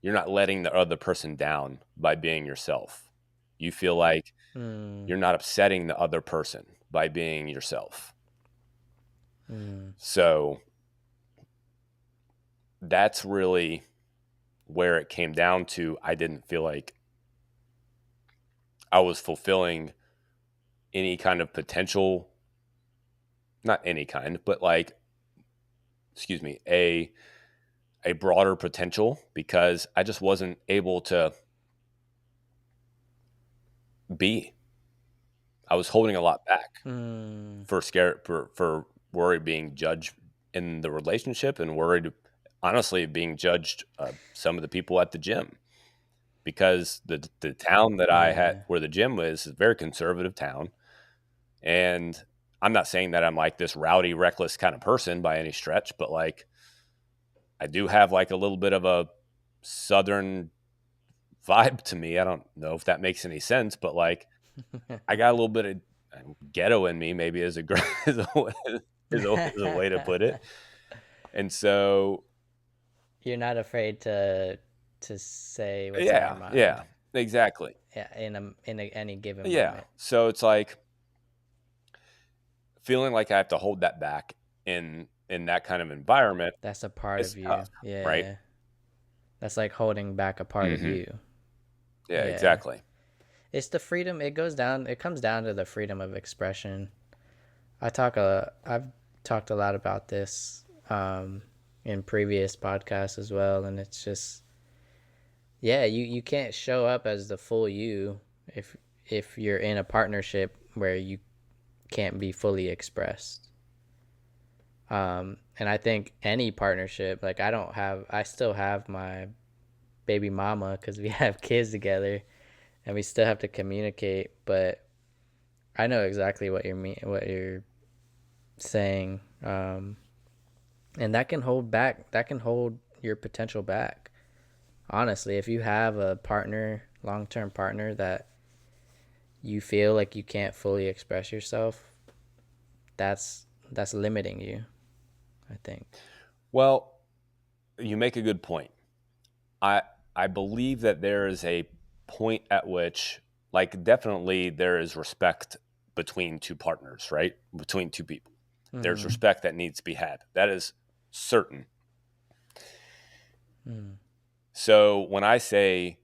you're not letting the other person down by being yourself. You feel like Mm. you're not upsetting the other person by being yourself. Mm. So that's really where it came down to. I didn't feel like I was fulfilling any kind of potential, not any kind, but like, excuse me, a broader potential, because I just wasn't able to be. I was holding a lot back Mm. for scare for worried being judged in the relationship, and worried, honestly, being judged, some of the people at the gym, because the town that I had Yeah. where the gym was is a very conservative town. And I'm not saying that I'm like this rowdy, reckless kind of person by any stretch, but like I do have like a little bit of a southern vibe to me. I don't know if that makes any sense, but like I got a little bit of ghetto in me, maybe, as a is is a way to put it. And so, You're not afraid to say what's on your yeah, mind. yeah, exactly. Yeah, any given Yeah. moment. So it's like feeling like I have to hold that back in that kind of environment That's a part is of you. tough, right? Yeah. That's like holding back a part of Hmm. you. Yeah, Yeah. exactly. It's the freedom. It comes down to the freedom of expression. I've talked a lot about this in previous podcasts as well, and it's just yeah, you can't show up as the full you if you're in a partnership where you can't be fully expressed. And I think any partnership, like I still have my baby mama because we have kids together and we still have to communicate. But I know exactly what you're saying, and that can hold back. That can hold your potential back. Honestly, if you have a partner, long term partner that you feel like you can't fully express yourself, that's limiting you, I think. Well, you make a good point. I I believe that there is a point at which, like, definitely there is respect between two partners, right? Between two people. There's Mm-hmm. respect that needs to be had. That is certain. Mm. So when I think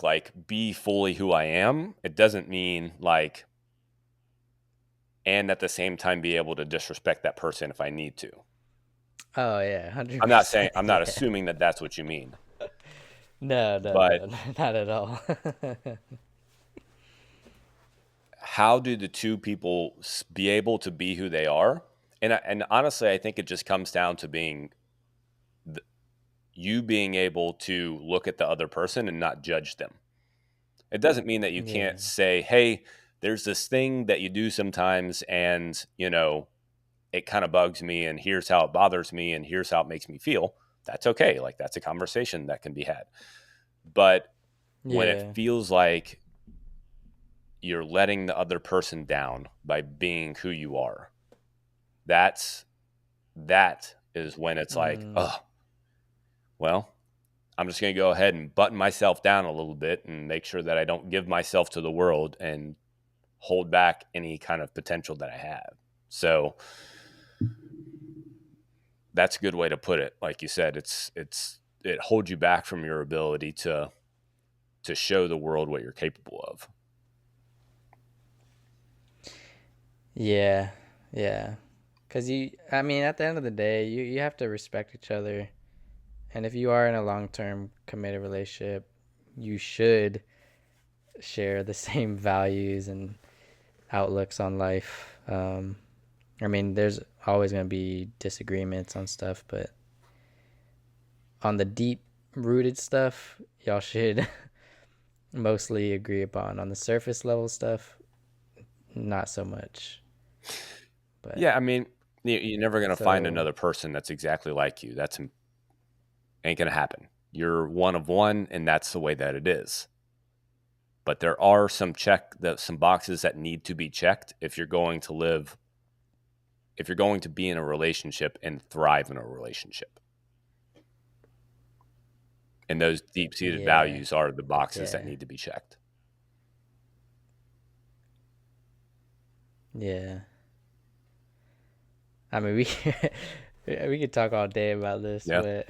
like be fully who I am, it doesn't mean like and at the same time be able to disrespect that person if I need to. Oh yeah, I'm not saying 100%. I'm not Yeah. assuming that that's what you mean, No, no, but no, not at all. how do the two people be able to be who they are? And honestly, I think it just comes down to being you being able to look at the other person and not judge them. It doesn't mean that you Yeah. can't say, "Hey, there's this thing that you do sometimes, and it kind of bugs me, and here's how it bothers me, and here's how it makes me feel." That's okay. Like that's a conversation that can be had. But when it Yeah. feels like you're letting the other person down by being who you are, that's that is when it's like, Mm. oh, well, I'm just going to go ahead and button myself down a little bit and make sure that I don't give myself to the world and hold back any kind of potential that I have. So that's a good way to put it. Like you said, it holds you back from your ability to show the world what you're capable of. Yeah. Yeah. Cuz I mean at the end of the day, you have to respect each other. And if you are in a long-term committed relationship, you should share the same values and outlooks on life. I mean, there's always going to be disagreements on stuff, but on the deep rooted stuff, y'all should mostly agree upon. On the surface level stuff, not so much. But Yeah, I mean, you're never going to find so another person that's exactly like you. That's ain't going to happen. You're one of one, and that's the way that it is. But there are some boxes that need to be checked if you're going to be in a relationship and thrive in a relationship. And those deep seated yeah, values are the boxes that yeah, need to be checked. yeah. I mean, we we could talk all day about this, Yeah. but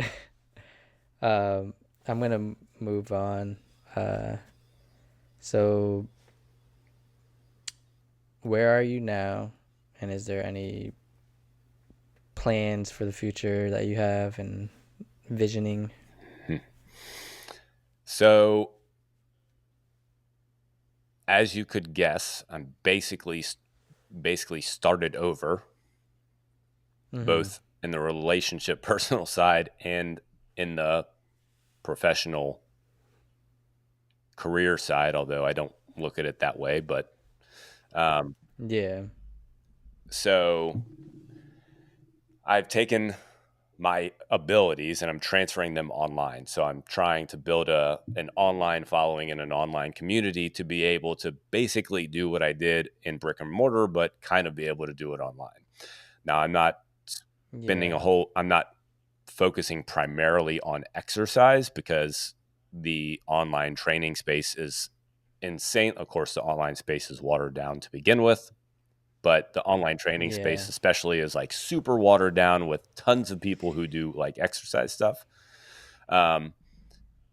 um, I'm gonna move on. Uh, so where are you now, and is there any plans for the future that you have and visioning? Hmm. So, as you could guess, I'm basically started over, Mm-hmm. both in the relationship personal side and in the professional career side, although I don't look at it that way. But um, Yeah. so I've taken my abilities and I'm transferring them online. So I'm trying to build an online following and an online community to be able to basically do what I did in brick and mortar, but kind of be able to do it online. Now Yeah. I'm not focusing primarily on exercise because the online training space is insane. Of course, the online space is watered down to begin with, but the online training space Yeah. especially is like super watered down with tons of people who do like exercise stuff. um,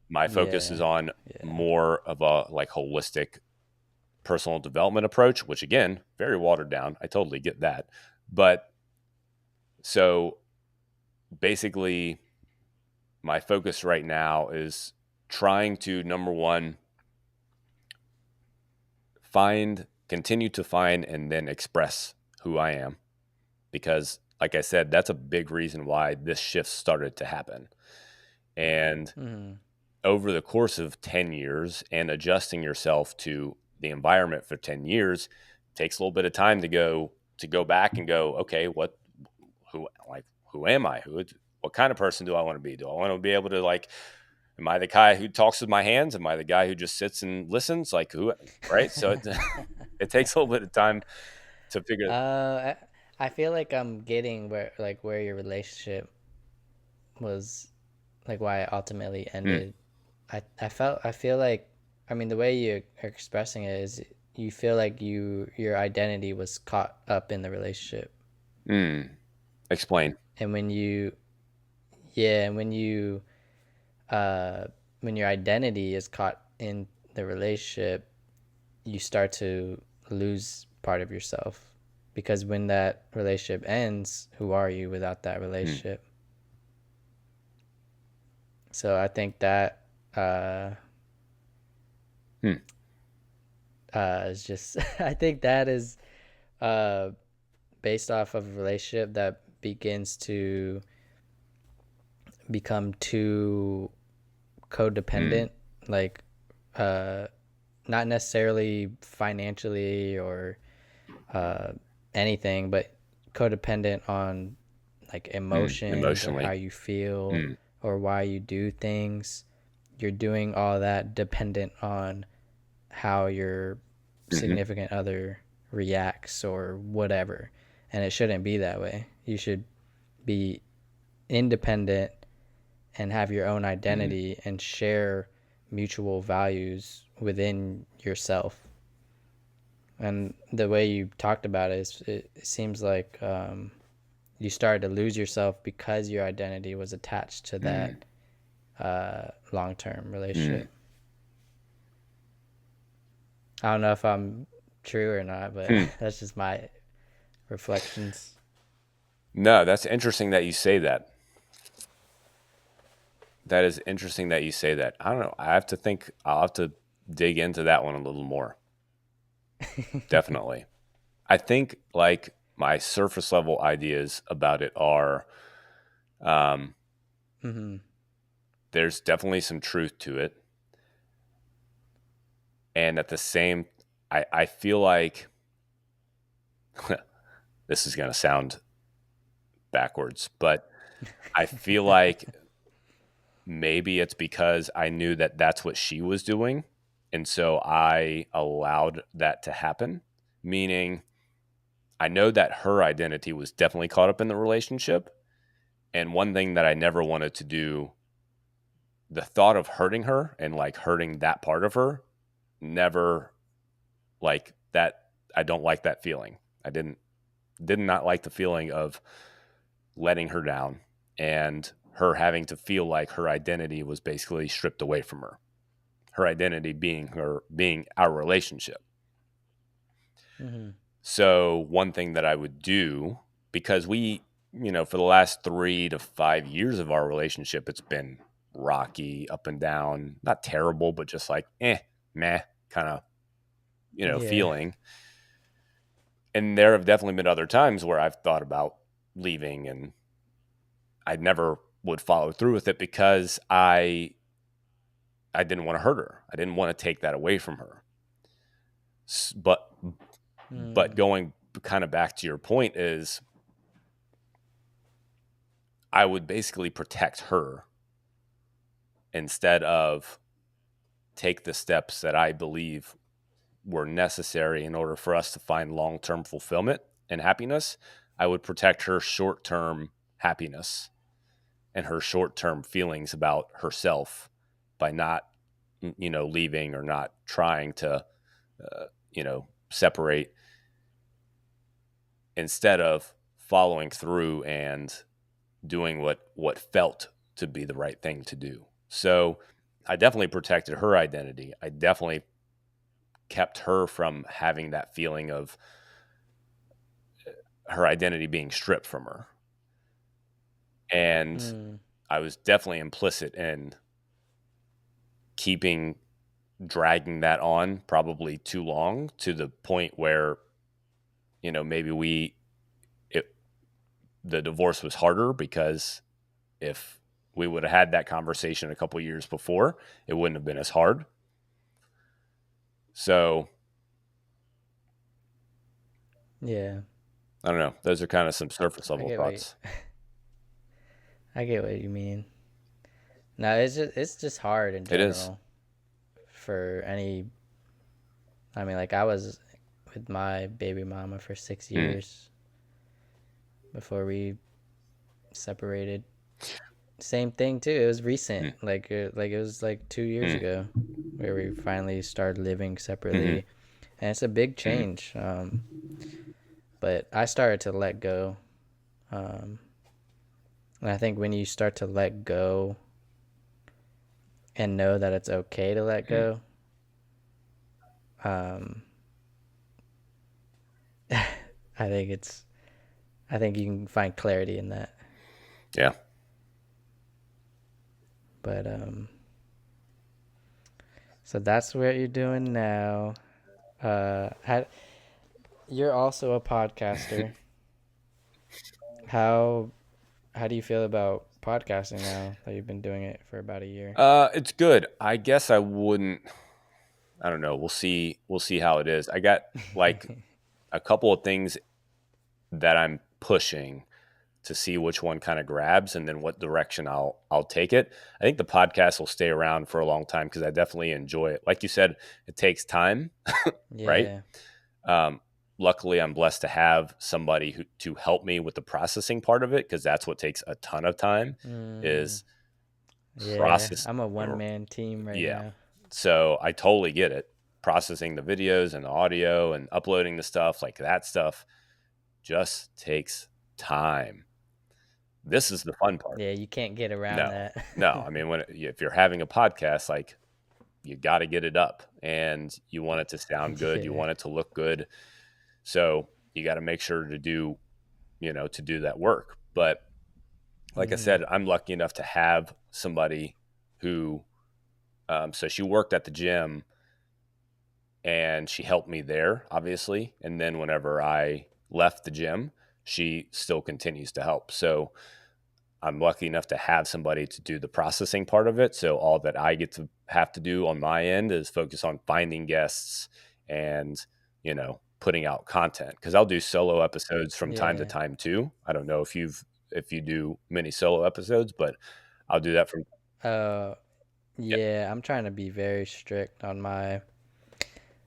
my focus is Yeah. on Yeah. more of a like holistic personal development approach, which again, very watered down. I totally get that. But so basically, my focus right now is trying to, number one, continue to find and then express who I am. Because, like I said, that's a big reason why this shift started to happen. And Mm-hmm. over the course of 10 years and adjusting yourself to the environment for 10 years takes a little bit of time to go back and go, okay, who am I? What kind of person do I want to be? Do I want to be able to, like, am I the guy who talks with my hands? Am I the guy who just sits and listens? Like, who, right? So it takes a little bit of time to figure. uh, I feel like I'm getting where your relationship was, like why it ultimately Mm, ended. I feel like, I mean, the way you are expressing it is you feel like your identity was caught up in the relationship, mm, explain. and when you yeah, and uh when your identity is caught in the relationship, you start to lose part of yourself, because when that relationship ends, who are you without that Mm, relationship? So I think that uh mm, is just I think that is uh based off of a relationship that begins to become too mm, codependent, like uh not necessarily financially or uh anything, but codependent on like emotions or how emotionally. you feel Mm, or why you do things. You're doing all that dependent on how your hmm significant other reacts or whatever. And it shouldn't be that way. You should be independent and have your own mm, identity and share mutual values within yourself. And the way you talked about it, it seems like you started to lose yourself because your identity was attached to mm, that long term mm, relationship. I don't know if I'm true or not, but hmm. that's just my reflections. No, that's interesting that you say that. That is interesting that you say that. I don't know. I'll have to dig into that one a little more. Definitely. I think, like, my surface level ideas about it are, um, Mm-hmm. there's definitely some truth to it. And at the same, I feel like this is going to sound backwards, but I feel like maybe it's because I knew that that's what she was doing. And so I allowed that to happen, meaning I know that her identity was definitely caught up in the relationship. And one thing that I never wanted to do, the thought of hurting her and like hurting that part of her, never, like that. I don't like that feeling. I did not like the feeling of letting her down and her having to feel like her identity was basically stripped away from her. Her identity being our relationship. Mm-hmm. So one thing that I would do, because for the last 3 to 5 years of our relationship, it's been rocky, up and down, not terrible, but just like, meh, kind of, Yeah. feeling. And there have definitely been other times where I've thought about leaving and I never would follow through with it because I didn't want to hurt her. I didn't want to take that away from her. But Mm. going kind of back to your point is I would basically protect her instead of take the steps that I believe were necessary in order for us to find long-term fulfillment and happiness. I would protect her short-term happiness and her short-term feelings about herself by not, leaving or not trying to, separate, instead of following through and doing what felt to be the right thing to do. So I definitely protected her identity. I definitely kept her from having that feeling of her identity being stripped from her. And Mm. I was definitely implicit in dragging that on probably too long, to the point where, maybe the divorce was harder, because if we would have had that conversation a couple years before, it wouldn't have been as hard. So Yeah. I don't know. Those are kind of some surface I level get what you, thoughts. I get what you mean. No, it's just hard in It is. general for any. I mean, like I was with my baby mama for six Mm, years before we separated. Same thing too. It was recent. mm, Like it was like 2 years mm, ago where we finally started living mm-hmm, separately, and it's a big mm-hmm, change. But I started to let go. Um, and I think when you start to let go and know that it's okay to let mm. go, um, I think it's I think you can find clarity in that. Yeah. But so that's what you're doing now. How, you're also a podcaster. How how do you feel about podcasting now that you've been doing it for about a year? It's good. I guess I wouldn't. I don't know. We'll see. We'll see how it is. I got like a couple of things that I'm pushing to see which one kind of grabs, and then what direction I'll take it. I think the podcast will stay around for a long time, because I definitely enjoy it. Like you said, it takes time, right? Yeah. Um, Luckily, I'm blessed to have somebody to help me with the processing part of it, because that's what takes a ton of time, Mm, is yeah. process. I'm a one man team right Yeah. now. So I totally get it. Processing the videos and the audio and uploading the stuff, like that stuff, just takes time. This is the fun part. Yeah, you can't get around No, that. no. I mean, if you're having a podcast, like, you got to get it up, and you want it to sound good. You Yeah. want it to look good. So you got to make sure to do that work. But like I Mm, said, I'm lucky enough to have somebody who, so she worked at the gym, and she helped me there, obviously. And then whenever I left the gym, she still continues to help. So I'm lucky enough to have somebody to do the processing part of it. So all that I get to have to do on my end is focus on finding guests and, putting out content. Cause I'll do solo episodes from time to yeah. time too. I don't know if you do many solo episodes, but I'll do that from, Uh, yeah. yeah. I'm trying to be very strict on my.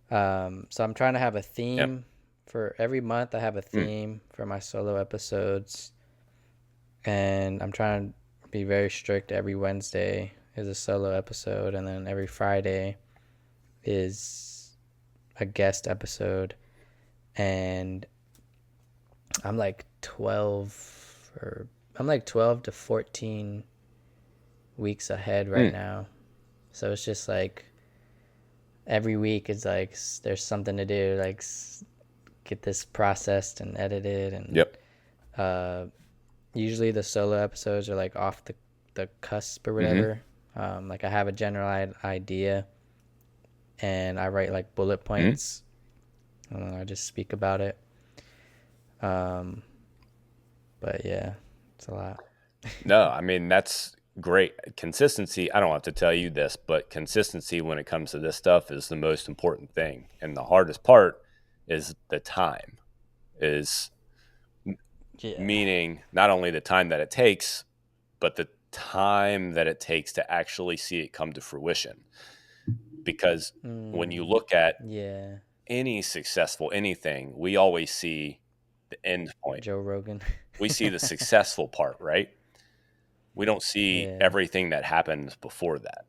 So I'm trying to have a Yeah. theme for every month. I have a Mm, theme for my solo episodes, and I'm trying to be very strict. Every Wednesday is a solo episode, and then every Friday is a guest episode. And I'm like 12 or I'm like 12 to 14 weeks ahead right mm, now. So it's just like every week is like there's something to do, like get this processed and edited. And yep. uh usually the solo episodes are like off the cusp or Mm-hmm. whatever. Like I have a general idea and I write like bullet Mm-hmm. points and I just speak about it. um but yeah, it's a lot. No, I mean, that's great. Consistency, I don't have to tell you this, but consistency when it comes to this stuff is the most important thing. And the hardest part is the time, is Yeah. meaning not only the time that it takes, but the time that it takes to actually see it come to fruition. Because when you Mm, look at yeah. any successful anything, we always see the end point. Joe Rogan. We see the successful part, right? We don't see Yeah. everything that happens before that.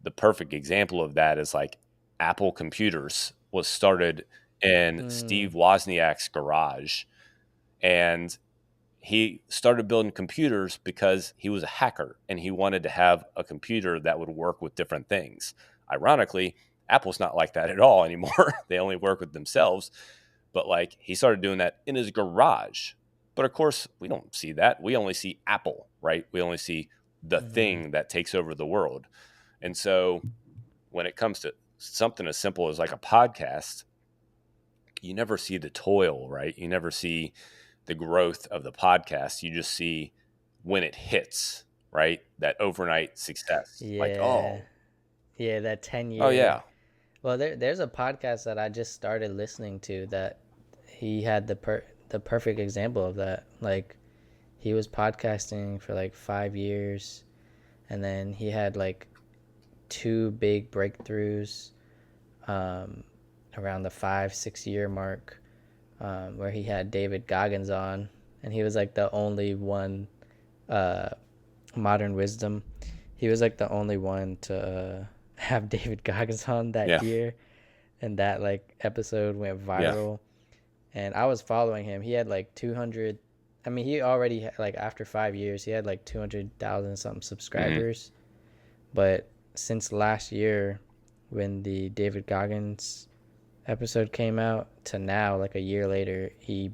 The perfect example of that is like Apple Computers was started in Steve Mm, Wozniak's garage, and he started building computers because he was a hacker and he wanted to have a computer that would work with different things. Ironically, Apple's not like that at all anymore. They only work with themselves. But like he started doing that in his garage. But of course, we don't see that. We only see Apple, right? We only see the Mm-hmm. thing that takes over the world. And so when it comes to something as simple as like a podcast, you never see the toil, right? You never see the growth of the podcast. You just see when it hits, right? That overnight success. Like, Yeah. oh, Yeah, that oh 10-year. yeah, Well, there's a podcast that I just started listening to that he had the perfect example of that. Like he was podcasting for like 5 years, and then he had like two big breakthroughs um, around the 5-6 year mark, where he had David Goggins on, and he was like the only one, uh, Modern Wisdom. He was like the only one to have David Goggins on that yeah, year, and that like episode went yeah. viral. And I was following him. He had like 200. I mean, he already like after 5 years, he had like 200,000 something Hmm. subscribers. But since last year, when the David Goggins episode came out to now, like a year later, he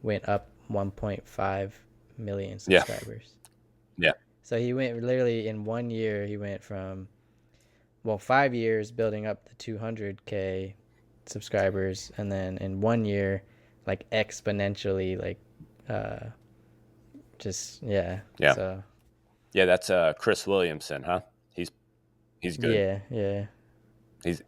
went up 1.5 million Yeah, subscribers. yeah, So he went literally in 1 year. He went from, well, 5 years building up the 200K subscribers, and then in 1 year, like exponentially, like, uh, just yeah. yeah, So yeah. That's Chris Williamson, huh? He's he's good. yeah, yeah. He's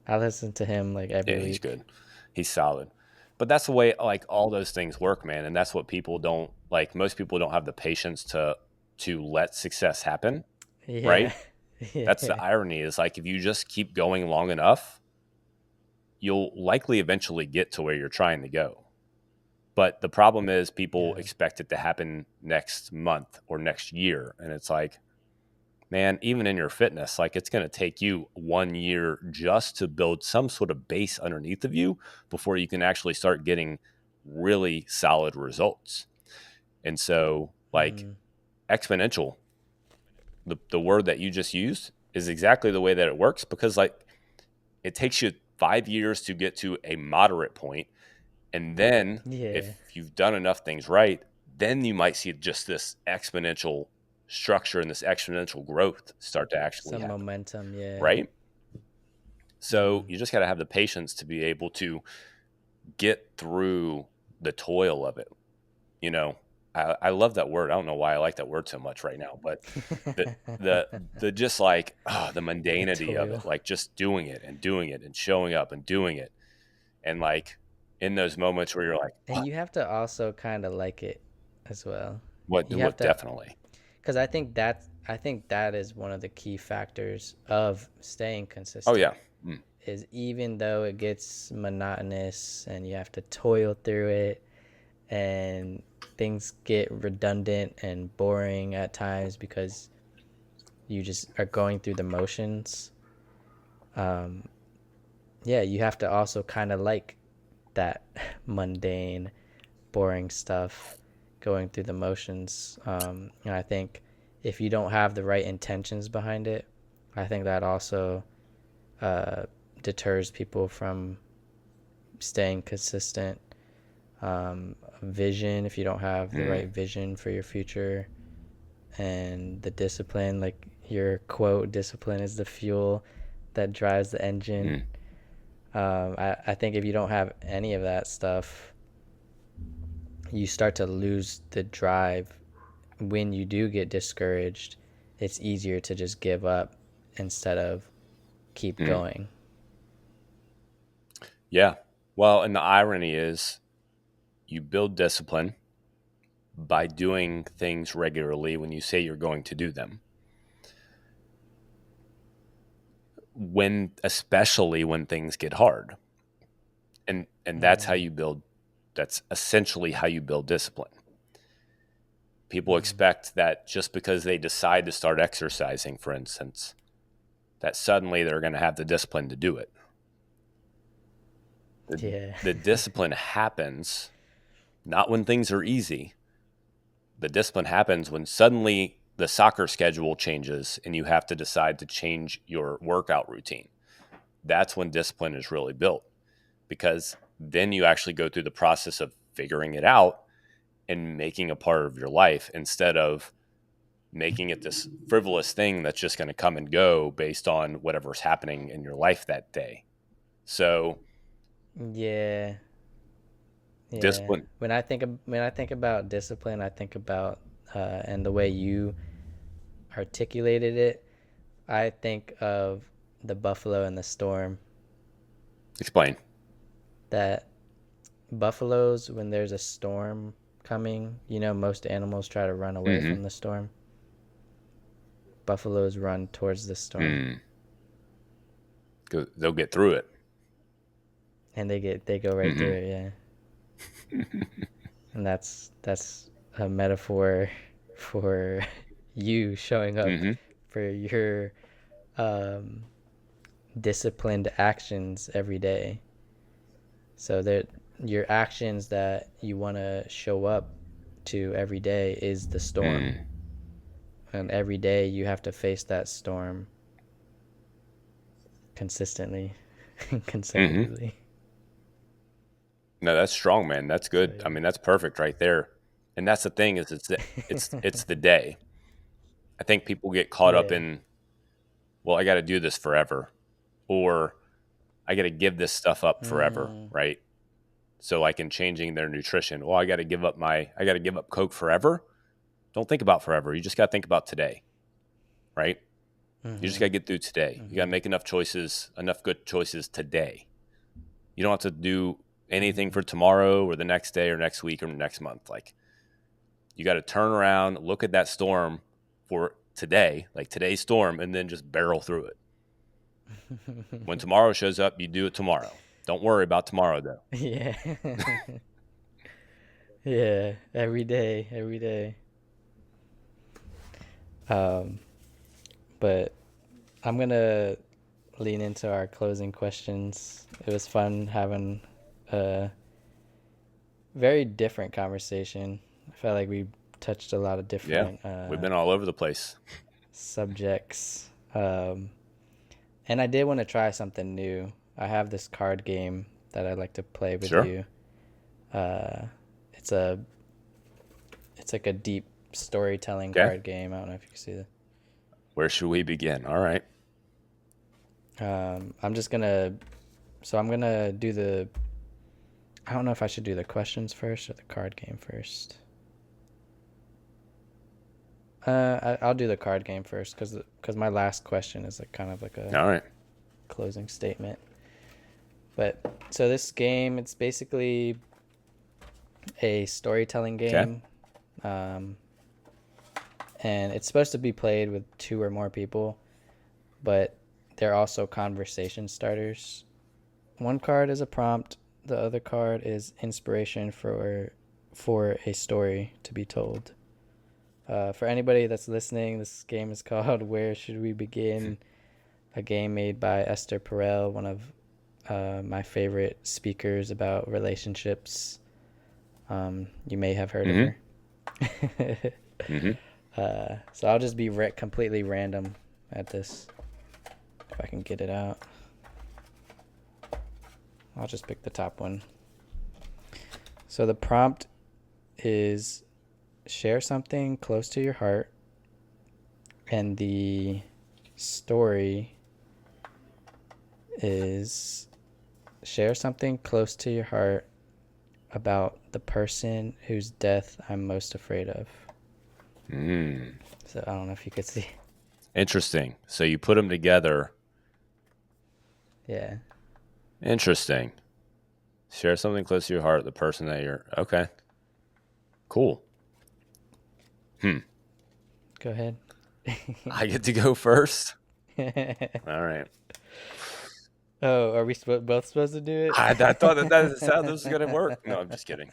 I listen to him like every Yeah, he's week. good. He's solid. But that's the way like all those things work, man. And that's what people don't like. Most people don't have the patience to let success happen, Yeah, right? That's the yeah. irony is like if you just keep going long enough, you'll likely eventually get to where you're trying to go. But the problem is people Yeah. expect it to happen next month or next year. And it's like, man, even in your fitness, like it's going to take you 1 year just to build some sort of base underneath of you before you can actually start getting really solid results. And so, like Mm, exponential, the word that you just used is exactly the way that it works because, like, it takes you 5 years to get to a moderate point. And then, if yeah. you've done enough things right, then you might see just this exponential structure and this exponential growth start to actually Some happen. momentum. Yeah. Right. So Mm. you just got to have the patience to be able to get through the toil of it. You know, I love that word. I don't know why I like that word so much right now, but the the the just like the The mundanity of it, toil. like just doing it and showing up and doing it, and like in those moments where you're like, And you have to also kind of like it as well. You have what to, definitely. because I think that is one of the key factors of staying Oh consistent. yeah. Mm, Is even though it gets monotonous and you have to toil through it, and things get redundant and boring at times because you just are going through the motions. Um, yeah, you have to also kind of like that mundane, boring stuff, going through the motions. And I think if you don't have the right intentions behind it, I think that also uh, deters people from staying consistent. Vision, if you don't have the mm, right vision for your future, and the discipline, like your quote, discipline is the fuel that drives the engine. mm, I think if you don't have any of that stuff, you start to lose the drive. When you do get discouraged, it's easier to just give up instead of keep mm. going. Yeah. Well, and the irony is you build discipline by doing things regularly when you say you're going to do them. When especially when things get hard. And Mm, that's essentially how you build discipline. People mm, expect that just because they decide to start exercising, for instance, that suddenly they're going to have the discipline to do it. yeah. The discipline happens not when things are easy. The discipline happens when suddenly the soccer schedule changes and you have to decide to change your workout routine. that's when discipline is really built, because then you actually go through the process of figuring it out and making a part of your life, instead of making it this frivolous thing that's just going to come and go based on whatever's happening in your life that day. So Yeah. Yeah. discipline. When I think about discipline, I think about and the way you articulated it, I think of the buffalo and the storm. Explain. That buffaloes, when there's a storm coming, most animals try to run away Mm-hmm. from the storm. Buffaloes run towards the storm, Mm. They'll get through it. and they go right through Mm-hmm. it. Yeah, and that's a metaphor for you showing up Mm-hmm. for your um, disciplined actions every day. So that your actions that you want to show up to every day is the storm, Mm. and every day you have to face that storm consistently, Mm-hmm. consecutively. No, that's strong, man. That's So good. I mean, that's perfect right there. And that's the thing, is it's the day. I think people get caught up yeah. in, well, I got to do this forever, or I got to give this stuff up forever, Mm, right? So like in changing their nutrition, well, I got to give up Coke forever. Don't think about forever. You just got to think about today, right? You just got mm-hmm, to get through today. You got to mm-hmm, make enough good choices today. You don't have to do anything mm-hmm. for tomorrow or the next day or next week or next month. Like, you got to turn around, look at that storm for today, like today's storm, and then just barrel through it. When tomorrow shows up, you do it tomorrow. Don't worry about tomorrow, though. Yeah. Yeah, every day, every day. Um, but I'm gonna lean into our closing questions. It was fun having a very different conversation. I felt like we touched a lot of Yeah, different we've been all over the place. subjects. And I did want to try something new. I have this card game that I'd like to play with Sure. you. Uh, it's a it's like a deep storytelling Okay. card game. I don't know if you can see that. Where should we begin? All right. I'm just gonna. So I'm gonna do the. I don't know if I should do the questions first or the card game first. I'll do the card game first because my last question is like kind of like a All right. closing statement. But so this game, it's basically a storytelling Okay. game, um, and it's supposed to be played with two or more people, but they're also conversation starters. One card is a prompt. The other card is inspiration for a story to be told. For anybody that's listening, this game is called Where Should We Begin? A game made by Esther Perel, one of my favorite speakers about relationships. You may have heard of Mm-hmm. her. Mm-hmm. So I'll just be completely random at this. If I can get it out. I'll just pick the top one. So the prompt is share something close to your heart, and the story is share something close to your heart about the person whose death I'm most afraid of. Mm. So I don't know if you could see. Interesting. So you put them together. Yeah. Interesting. Share something close to your heart, the person that you're. Okay. Cool. Go ahead. I get to go first. All right. Oh, are we both supposed to do I it? thought that is how this was going to work. No, I'm just kidding.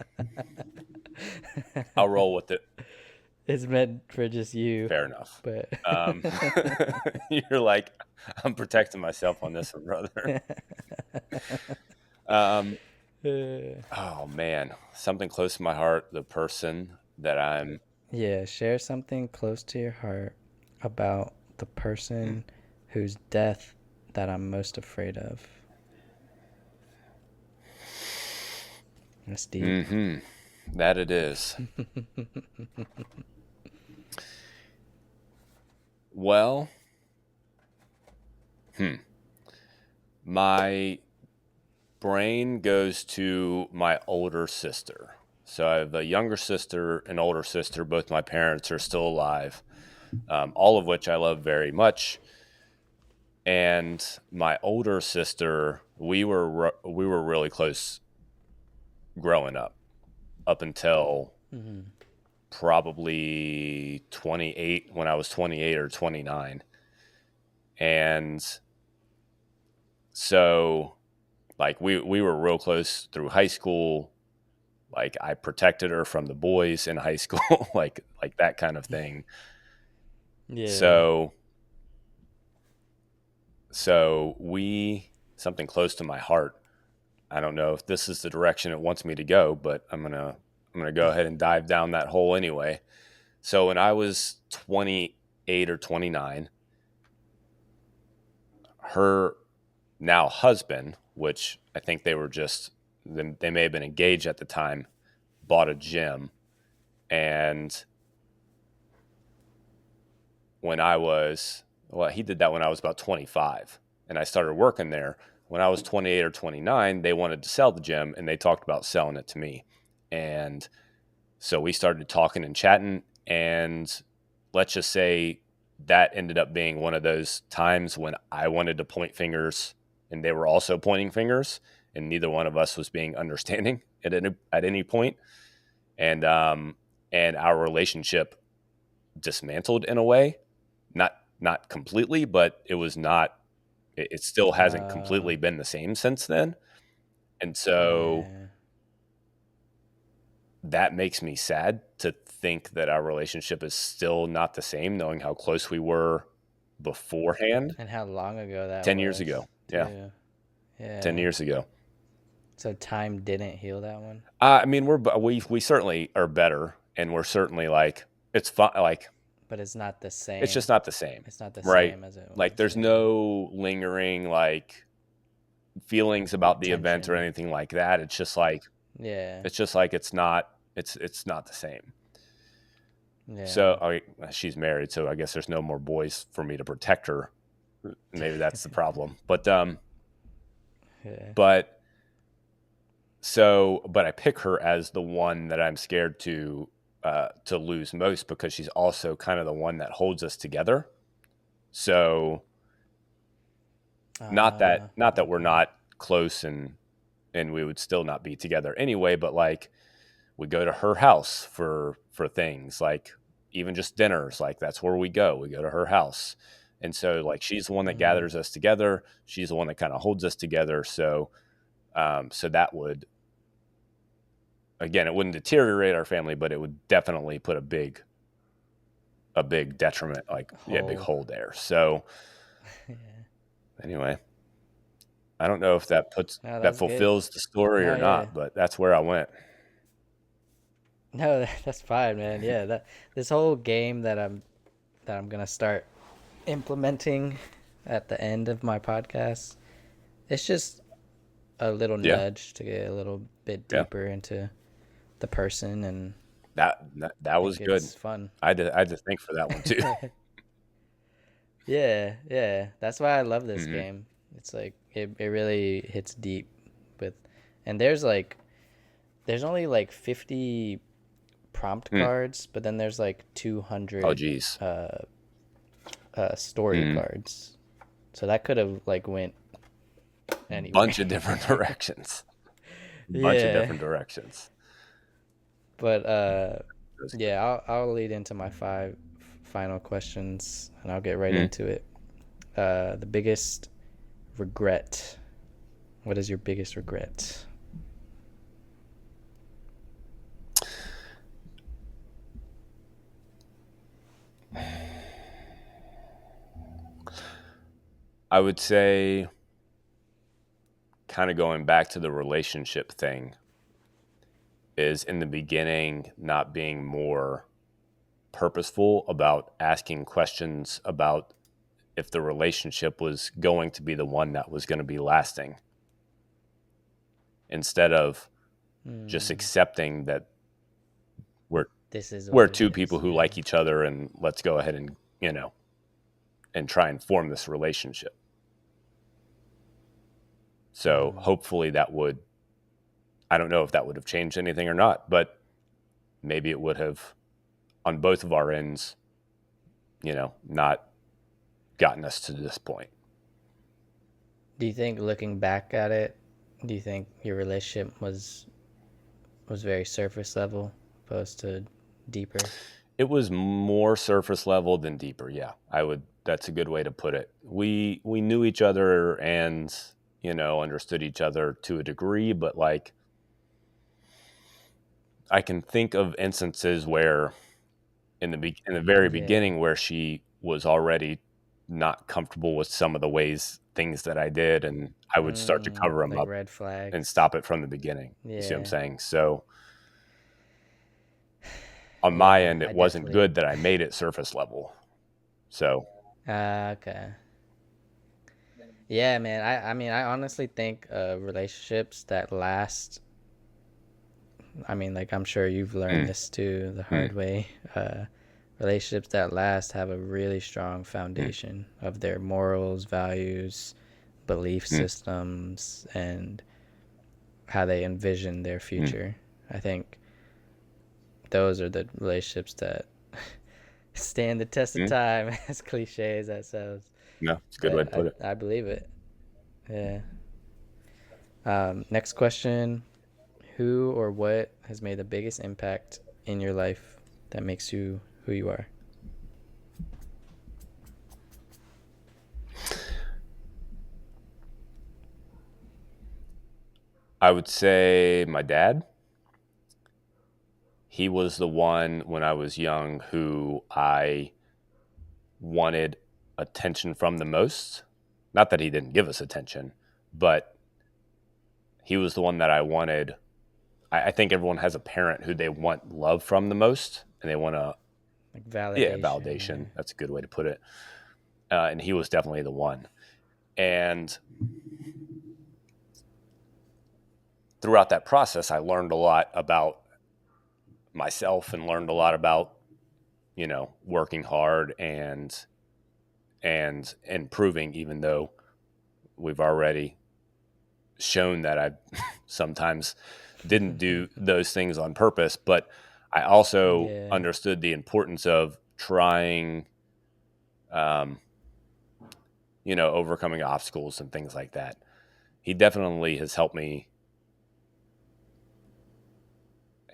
I'll roll with it. It's meant for just you, Fair enough. but Um, you're like, I'm protecting myself on this one, brother. Um, oh, man. Something close to my heart, the person that I'm. yeah, share something close to your heart about the Hmm. person whose death that I'm most afraid of. That's deep. That it is. Well, my brain goes to my older sister. So I have a younger sister and older sister. Both my parents are still alive, all of which I love very much. And my older sister, we were really close growing up until probably 28, when I was 28 or 29. And so like we were real close through high school. Like I protected her from the boys in high school, like that kind of thing. Yeah. So we something close to my heart. I don't know if this is the direction it wants me to go, but I'm gonna go ahead and dive down that hole anyway. So when I was 28 or 29, her now husband, which I think they may have been engaged at the time, bought a gym. And he did that when I was about 25, and I started working there. When I was 28 or 29, they wanted to sell the gym, and they talked about selling it to me. And so we started talking and chatting, and let's just say that ended up being one of those times when I wanted to point fingers and they were also pointing fingers, and neither one of us was being understanding at any point. And our relationship dismantled in a way, not completely, but it still hasn't completely been the same since then. And so Yeah. that makes me sad to think that our relationship is still not the same, knowing how close we were beforehand. And how long ago that 10 years was, ago. Yeah. too. 10 Yeah. years ago. So time didn't heal that one, I mean, we certainly are better, and we're certainly like, it's fun. Like, but it's not the it's just same. not the same. It's not the Right. same as it Like, was. there's Yeah. no lingering, like, feelings about the event or Tension. anything like that. Yeah. It's not the same. Yeah. So she's married, so I guess there's no more boys for me to protect her. Maybe that's the problem. Yeah. But but I pick her as the one that I'm scared to lose most, because she's also kind of the one that holds us together. So not that we're Okay. not close, and we would still not be together anyway, but like we go to her house for things, like even just dinners, like that's where we go to her house. And so like she's the one that gathers us together, she's the one that kind of holds us together. So that would, again, it wouldn't deteriorate our family, but it would definitely put a big detriment, like, yeah, big Whole. hole there. So Yeah. anyway, I don't know if No, that that's good. fulfills the story No, or yeah. not, but that's where I went. No, that's fine, man. Yeah, this whole game that I'm gonna start implementing at the end of my podcast, it's just a little Yeah. nudge to get a little bit Yeah. deeper into the person, and That I was think good. it's fun. I had to think for that one too. Yeah, yeah. That's why I love this Hmm. game. It's like it really hits deep with, and there's only like 50 prompt Hmm. cards, but then there's like Oh 200 geez. story Hmm. cards. So that could have like went anywhere. Bunch of different directions. Bunch of Yeah. different directions. But That's good. yeah, I'll lead into my five final questions and I'll get right Hmm. into it. The biggest regret. What is your biggest regret? I would say, kind of going back to the relationship thing, is in the beginning not being more purposeful about asking questions about if the relationship was going to be the one that was going to be lasting, instead of just Hmm. accepting that we're This is we're what it two people is. who Yeah. like each other and let's go ahead and and try and form this relationship. So Hmm. hopefully that would, I don't know if that would have changed anything or not, but maybe it would have on both of our ends, not gotten us to this point. Do you think, looking back at it, do you think your relationship was very surface level opposed to deeper? It was more surface level than deeper. Yeah, I would. That's a good way to put it. We knew each other and understood each other to a degree, but like I can think of instances where in the very Yeah. beginning where she was already not comfortable with some of the ways things that I did, and I would start to cover them Like up red and flags. stop it from the beginning. You see what I'm Yeah. saying? So on my Yeah. end, it I wasn't definitely. good that I made it surface level. So, Okay. Yeah, man. I mean, I honestly think relationships that last. I mean, like, I'm sure you've learned mm, this too the mm, hard way. Relationships that last have a really strong mm, foundation of their morals, values, belief mm, systems, and how they envision their mm, future. I think those are the relationships that stand the test of mm. time, as cliche as that sounds. No, it's a good way to But put it. I believe it. Yeah. Next question. Who or what has made the biggest impact in your life that makes you who you are? I would say my dad. He was the one when I was young who I wanted attention from the most. Not that he didn't give us attention, but he was the one that I wanted. I think everyone has a parent who they want love from the most, and they want to, Like yeah, validation. validation. That's a good way to put it. And he was definitely the one. And throughout that process, I learned a lot about myself and learned a lot about, working hard and improving, even though we've already shown that I sometimes didn't do those things on purpose. But I also Yeah. understood the importance of trying, um, overcoming obstacles and things like that. He definitely has helped me.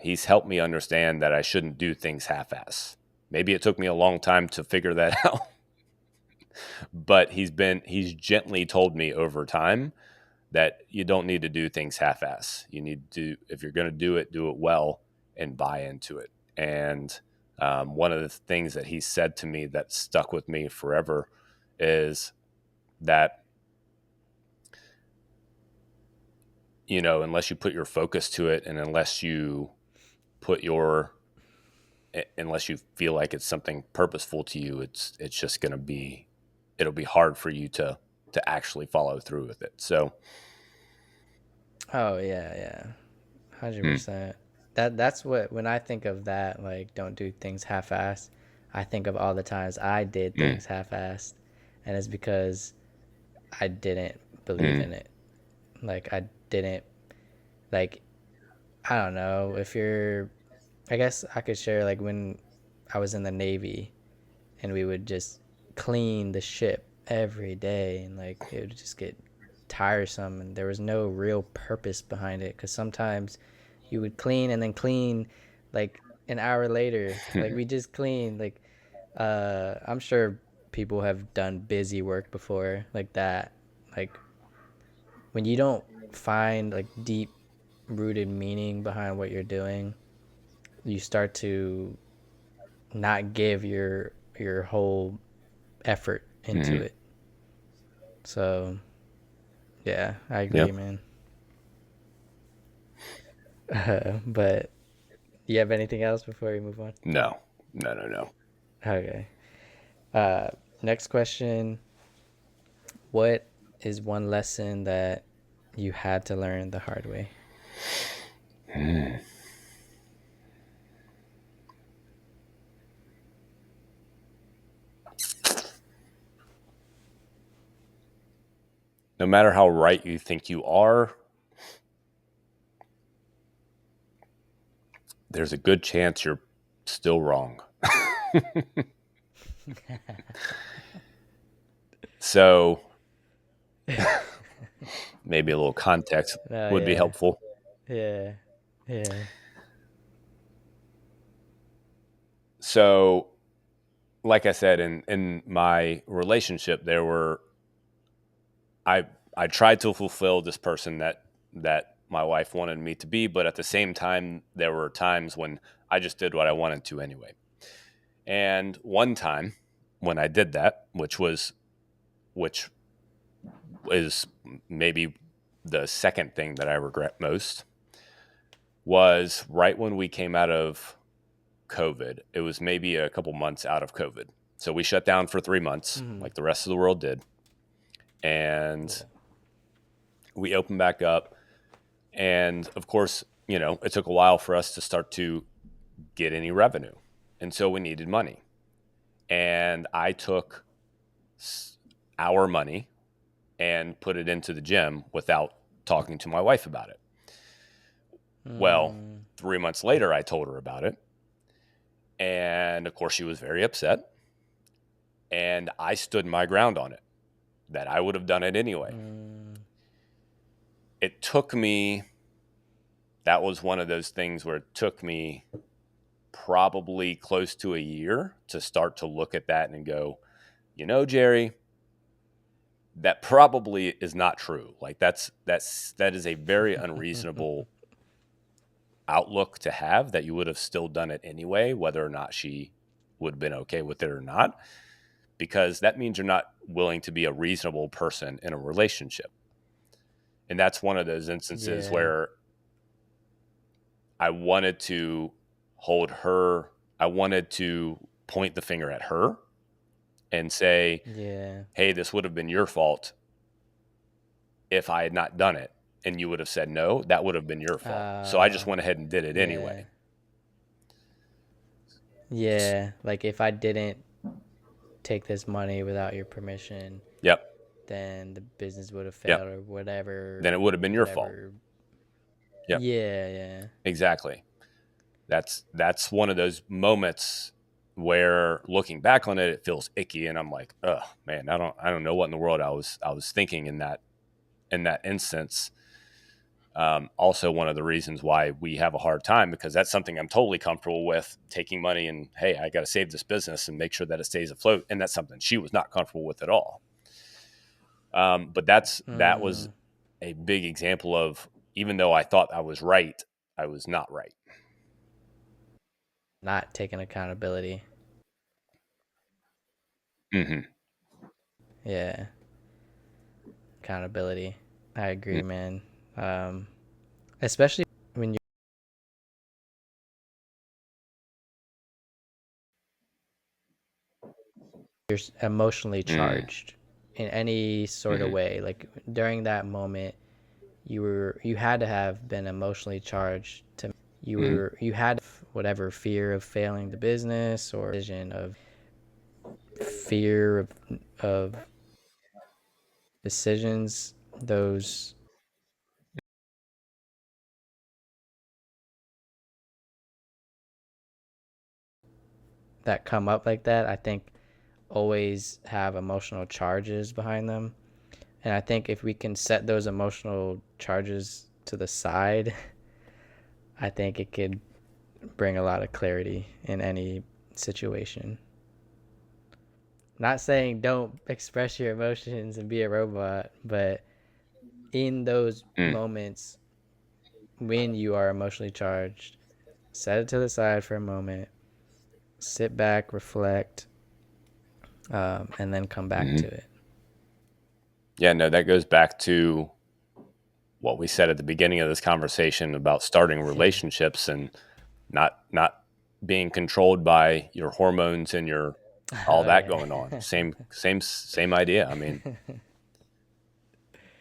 He's helped me understand that I shouldn't do things half-ass. Maybe it took me a long time to figure that out, but he's gently told me over time that you don't need to do things half-ass. You need to, if you're going to do it well and buy into it. And one of the things that he said to me that stuck with me forever is that, unless you put your focus to it and put your unless you feel like it's something purposeful to you, it's just going to be, it'll be hard for you to actually follow through with it. So, Oh yeah, yeah. mm, 100%. That's what, when I think of that, like, don't do things half-assed, I think of all the times I did mm, things half-assed, and it's because I didn't believe mm, in it. Like, I didn't, like, I don't know if you're. I guess I could share, like, when I was in the Navy and we would just clean the ship every day, and like it would just get tiresome and there was no real purpose behind it, because sometimes you would clean and then clean like an hour later, like we just cleaned, like I'm sure people have done busy work before like that, like when you don't find like deep rooted meaning behind what you're doing, you start to not give your whole effort into mm, it. So yeah, I yeah, agree, man. But do you have anything else before we move on? no, no, no, no. Okay. Uh, Next question. What is one lesson that you had to learn the hard way? No matter how right you think you are, there's a good chance you're still wrong. So maybe a little context Oh would be yeah, helpful. yeah, yeah. So, like I said, in my relationship, there were I I tried to fulfill this person that my wife wanted me to be, but at the same time, there were times when I just did what I wanted to anyway. And one time when I did that, which is maybe the second thing that I regret most, was right when we came out of COVID. It was maybe a couple months out of COVID. So we shut down for 3 months, Mm-hmm. like the rest of the world did. And Yeah. we opened back up. And of course, it took a while for us to start to get any revenue. And so we needed money. And I took our money and put it into the gym without talking to my wife about it. Well, Mm, 3 months later, I told her about it. And of course, she was very upset. And I stood my ground on it, that I would have done it anyway. mm, It took me, that was one of those things where it took me probably close to a year to start to look at that and go, Jerry, that probably is not true. Like that is a very unreasonable outlook to have, that you would have still done it anyway, whether or not she would have been okay with it or not, because that means you're not willing to be a reasonable person in a relationship. And that's one of those instances yeah, where I wanted to hold her, I wanted to point the finger at her and say, yeah. hey, this would have been your fault if I had not done it. And you would have said no, that would have been your fault. So I just Uh, went ahead and did it yeah, anyway. yeah. Like if I didn't take this money without your permission, Yep. then the business would have Yep. failed or whatever, Then it would have been your fault. whatever. Yep. Yeah, yeah. Exactly. That's one of those moments where looking back on it, it feels icky. And I'm like, oh man, I don't know what in the world I was thinking in that instance. Also, one of the reasons why we have a hard time, because that's something I'm totally comfortable with, taking money and, hey, I got to save this business and make sure that it stays afloat. And that's something she was not comfortable with at all. But that was Mm, a big example of, even though I thought I was right, I was not right. not taking accountability. Mm-hmm. Yeah, accountability. I agree, man. Especially when you're emotionally Mm-hmm. charged in any sort of way. Like during that moment, you had to have been emotionally charged to Mm-hmm. you had whatever fear of failing the business or vision of fear of decisions, those that come up like that, I think always have emotional charges behind them. And I think if we can set those emotional charges to the side, I think it could bring a lot of clarity in any situation. Not saying don't express your emotions and be a robot, but in those Mm-hmm. moments when you are emotionally charged, set it to the side for a moment, sit back, reflect, and then come back Mm-hmm. to it. Yeah, no, that goes back to what we said at the beginning of this conversation about starting relationships and not being controlled by your hormones and your all Oh that yeah. going on. Same idea. I mean,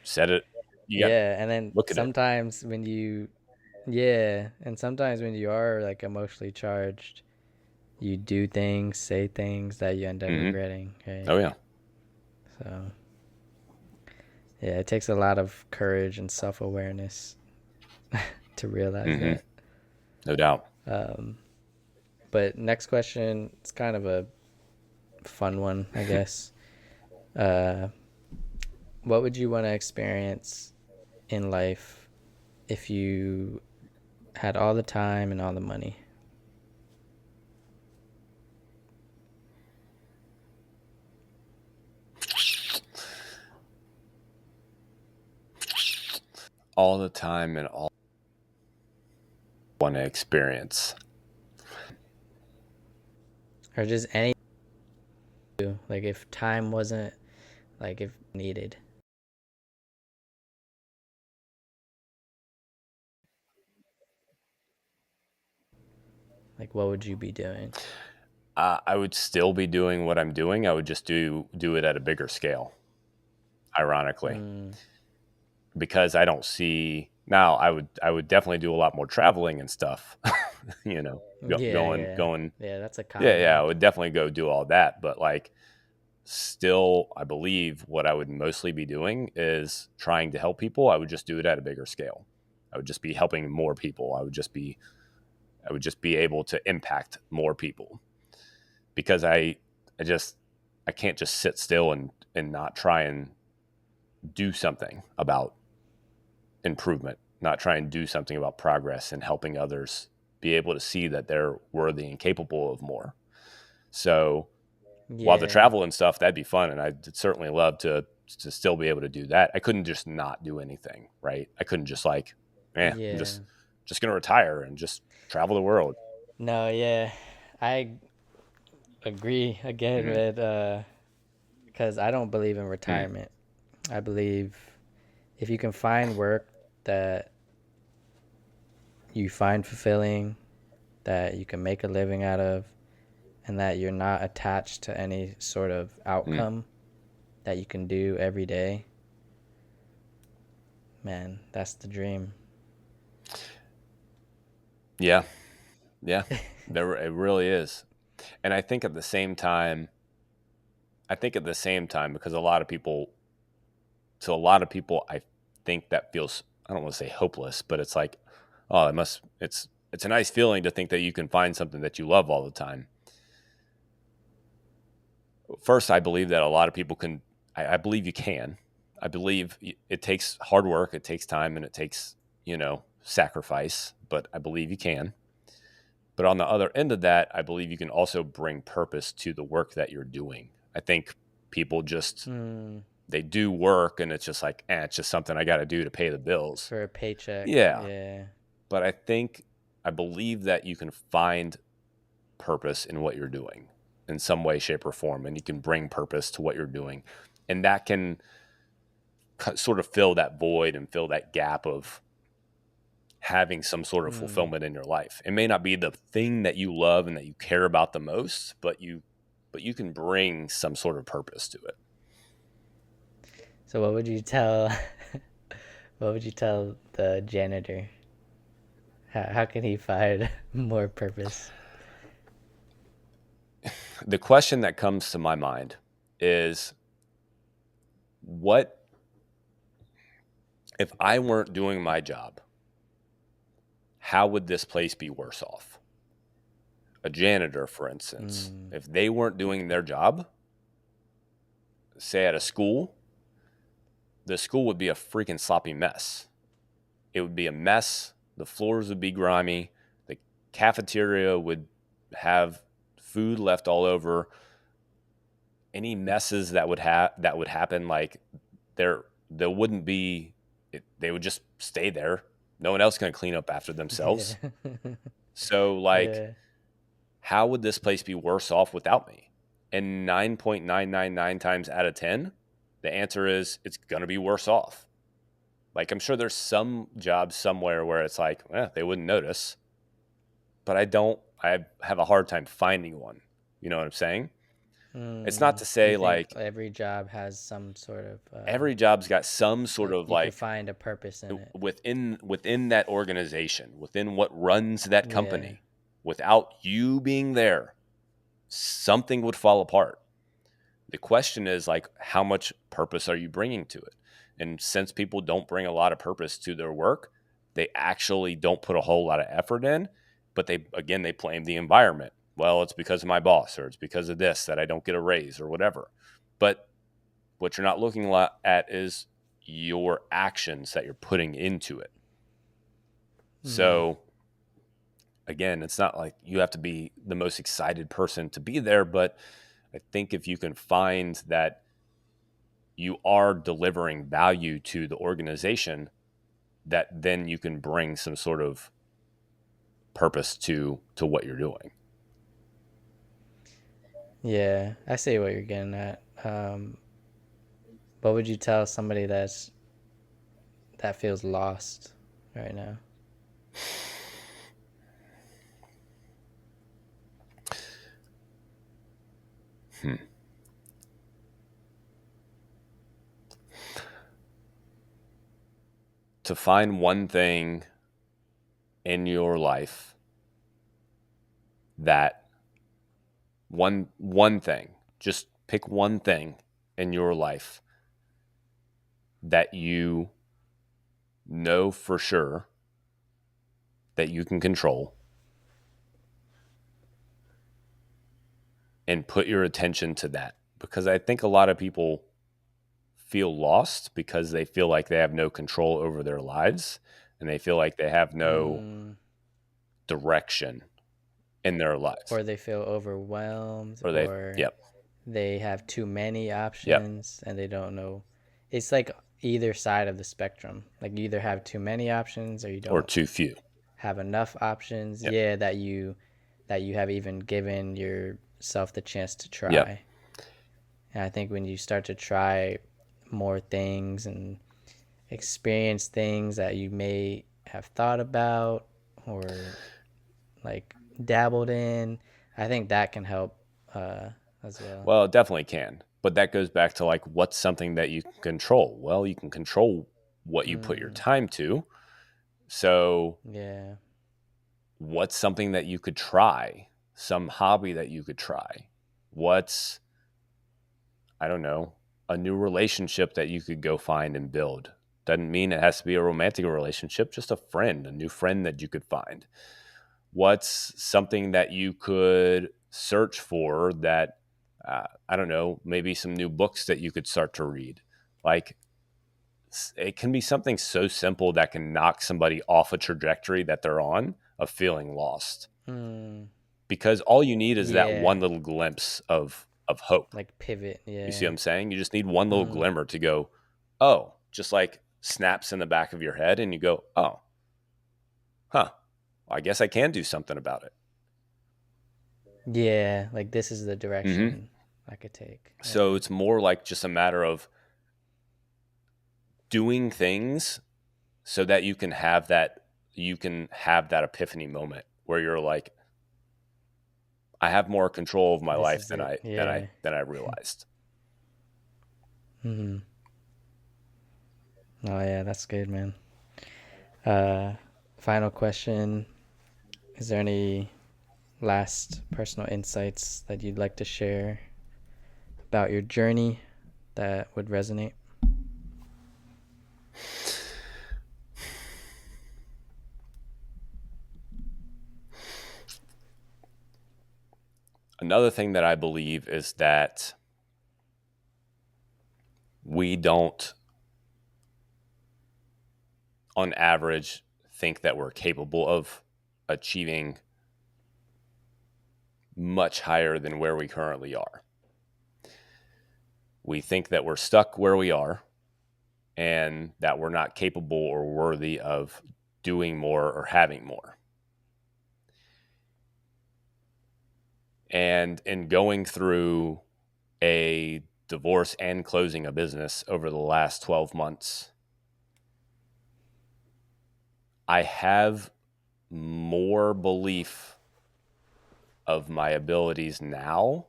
set it. You got to Yeah, and then look at it. sometimes when you yeah, and sometimes when you are like emotionally charged, you do things, say things that you end up Hmm. regretting, right? Oh yeah. So, yeah, it takes a lot of courage and self-awareness to realize Hmm. that. No doubt. Um, but next question, it's kind of a fun one, I guess. Uh, what would you want to experience in life if you had all the time and all the money? All the time and all want to experience. Or just any, like if time wasn't, like if needed, like what would you be doing? I would still be doing what I'm doing. I would just do it at a bigger scale. Ironically, Mm, because I don't see now. I would definitely do a lot more traveling and stuff. you know, yeah, yeah, going. yeah. That's a Yeah, common yeah. I one. would definitely go do all that. But like, still, I believe what I would mostly be doing is trying to help people. I would just do it at a bigger scale. I would just be helping more people. I would just be able to impact more people because I just I can't just sit still and not try and do something about improvement, not try and do something about progress and helping others be able to see that they're worthy and capable of more. So while the Yeah, travel and stuff, that'd be fun, and I'd certainly love to still be able to do that. I couldn't just not do anything, right? I couldn't just like, I'm yeah. just gonna retire and just travel the world. No, yeah, I agree again Hmm. with because I don't believe in Hmm. retirement. I believe if you can find work that you find fulfilling, that you can make a living out of, and that you're not attached to any sort of Hmm. outcome that you can do every day, man, that's the dream. Yeah, yeah, there it really is. And I think at the same time, because a lot of people, I think that feels, I don't want to say hopeless, but it's like, oh, it's a nice feeling to think that you can find something that you love all the time. First, I believe that a lot of people can. I believe you can. I believe it takes hard work, it takes time, and it takes sacrifice. But I believe you can. But on the other end of that, I believe you can also bring purpose to the work that you're doing. I think people just Hmm. they do work and it's just like, it's just something I got to do to pay the bills. For a paycheck, Yeah, yeah. but I believe that you can find purpose in what you're doing in some way, shape, or form, and you can bring purpose to what you're doing, and that can sort of fill that void and fill that gap of having some sort of Hmm. fulfillment in your life. It may not be the thing that you love and that you care about the most, but you can bring some sort of purpose to it. So what would you tell what would you tell the janitor? How can he find more purpose? The question that comes to my mind is, what if I weren't doing my job? How would this place be worse off? A janitor, for instance, Mm, if they weren't doing their job, say at a school, the school would be a freaking sloppy mess. It would be a mess. The floors would be grimy. The cafeteria would have food left all over. Any messes that would happen, like there wouldn't be. They would just stay there. No one else going to clean up after yeah. themselves. So, like, Yeah. how would this place be worse off without me? And 9.999 times out of 10, the answer is it's going to be worse off. Like, I'm sure there's some jobs somewhere where it's like, they wouldn't notice, but I have a hard time finding one. You know what I'm saying? It's not to You say think like every job has some sort of every job's got some sort like of you could like find a purpose in it. within that organization, within what runs that Yeah. company. Without you being there, something would fall apart. The question is like, how much purpose are you bringing to it? And since people don't bring a lot of purpose to their work, they actually don't put a whole lot of effort in, but they blame the environment. Well, it's because of my boss, or it's because of this that I don't get a raise or whatever. But what you're not looking at is your actions that you're putting into it. Mm. So again, it's not like you have to be the most excited person to be there, but I think if you can find that you are delivering value to the organization, that then you can bring some sort of purpose to what you're doing. Yeah, I see what you're getting at. What would you tell somebody that feels lost right now? Hmm. To find one thing in your life that one thing, just pick one thing in your life that you know for sure that you can control, and put your attention to that, because I think a lot of people feel lost because they feel like they have no control over their lives, and they feel like they have no Mm, direction in their lives. or they feel overwhelmed, Or they, or yep, they have too many yep, options and they don't know. It's like either side of the spectrum. Like you either have too many options or you or don't too few. have enough options. Yep, Yeah, that you have even given yourself the chance to yep. try. And I think when you start to try more things and experience things that you may have thought about or like dabbled in, I think that can help uh, as well. Well, it definitely can. But that goes back to like, what's something that you can control? Well, you can control what you put your Mm, time to. So, yeah. what's something that you could try? Some hobby that you could try? What's, I don't know, a new relationship that you could go find and build? Doesn't mean it has to be a romantic relationship, just a friend, a new friend that you could find. What's something that you could search for that, I don't know, maybe some new books that you could start to read? Like, it can be something so simple that can knock somebody off a trajectory that they're on of feeling lost, Mm, because all you need is that yeah. one little glimpse of hope. Like pivot. You see what Yeah. I'm saying? You just need one little Mm, glimmer to go, oh, just like snaps in the back of your head, and you go, oh, huh, I guess I can do something about it. yeah. Like this is the Mm-hmm. direction I could take. So Yeah. it's more like just a matter of doing things so that you can have that epiphany moment where you're like, I have more control of my This life is than it. I than I Yeah. than I realized. Hmm. Oh yeah, that's good, man. Uh, Final question: is there any last personal insights that you'd like to share about your journey that would resonate? Another thing that I believe is that we don't, on average, think that we're capable of achieving much higher than where we currently are. We think that we're stuck where we are and that we're not capable or worthy of doing more or having more. And in going through a divorce and closing a business over the last 12 months, I have more belief of my abilities now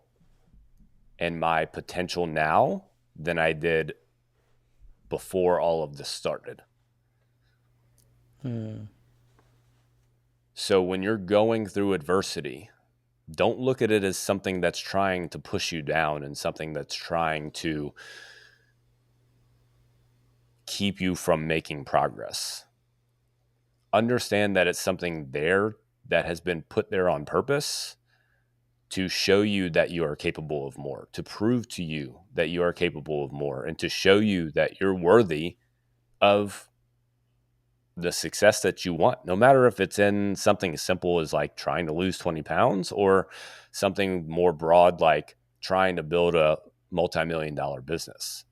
and my potential now than I did before all of this started. So when you're going through adversity, don't look at it as something that's trying to push you down and something that's trying to keep you from making progress. Understand that it's something there that has been put there on purpose to show you that you are capable of more, to prove to you that you are capable of more, and to show you that you're worthy of the success that you want, no matter if it's in something as simple as like trying to lose 20 pounds or something more broad like trying to build a multi-million-dollar business.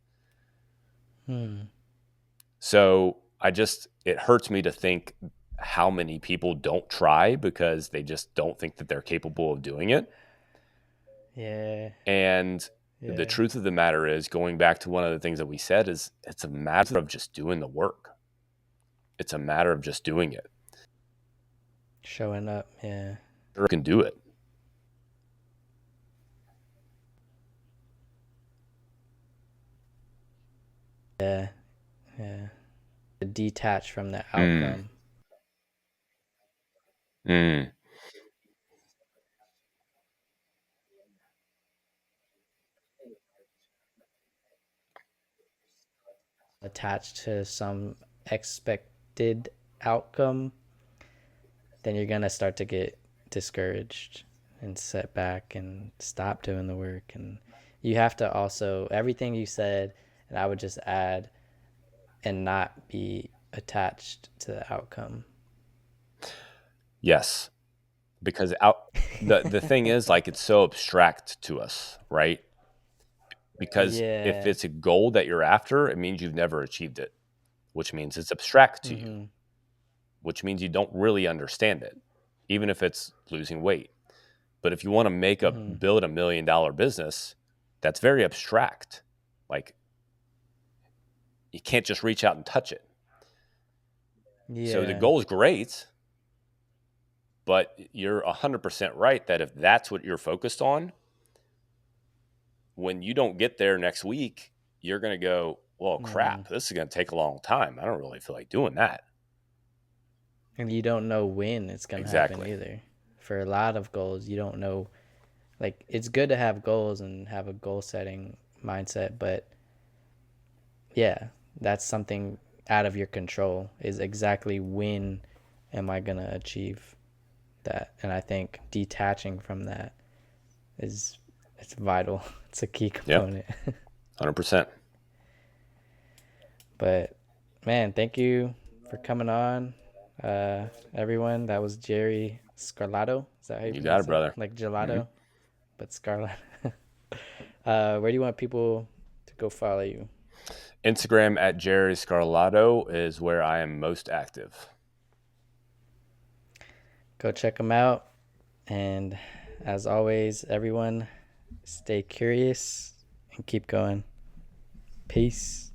So it hurts me to think how many people don't try because they just don't think that they're capable of doing it. Yeah. And the Yeah. truth of the matter is, going back to one of the things that we said, is it's a matter of just doing the work. It's a matter of just doing it. Showing up. Yeah. You can do it. Yeah. Yeah. Detach from the Mm, outcome. mm, Attached to some expected outcome, then you're gonna start to get discouraged and set back and stop doing the work. And you have to also, everything you said, and I would just add, and not be attached to the outcome. yes, because the thing is, like, it's so abstract to us, right? Because if Yeah. it's a goal that you're after, it means you've never achieved it, which means it's abstract to you, Mm-hmm. which means you don't really understand it, even if it's losing weight. But if you want to Mm-hmm. build $1 million business, that's very abstract. Like, you can't just reach out and touch it. So the Yeah. goal is great, but you're 100% right that if that's what you're focused on, when you don't get there next week, you're going to go, well, Mm-hmm. crap, this is going to take a long time. I don't really feel like doing that. And you don't know when it's gonna happen Exactly. either. For a lot of goals, you don't know. Like, it's good to have goals and have a goal setting mindset, but yeah, that's something out of your control, is exactly when am I going to achieve that. And I think detaching from that is, it's vital. It's a key Yeah, component. 100%. But man, thank you for coming on. Everyone, that was Jerry Scarlato. Is that how you You got it, pronounce it? brother. Like Hmm. gelato, but Scarlato. Where do you want people to go follow you? Instagram at Jerry Scarlato is where I am most active. Go check them out. And as always, everyone, stay curious and keep going. Peace.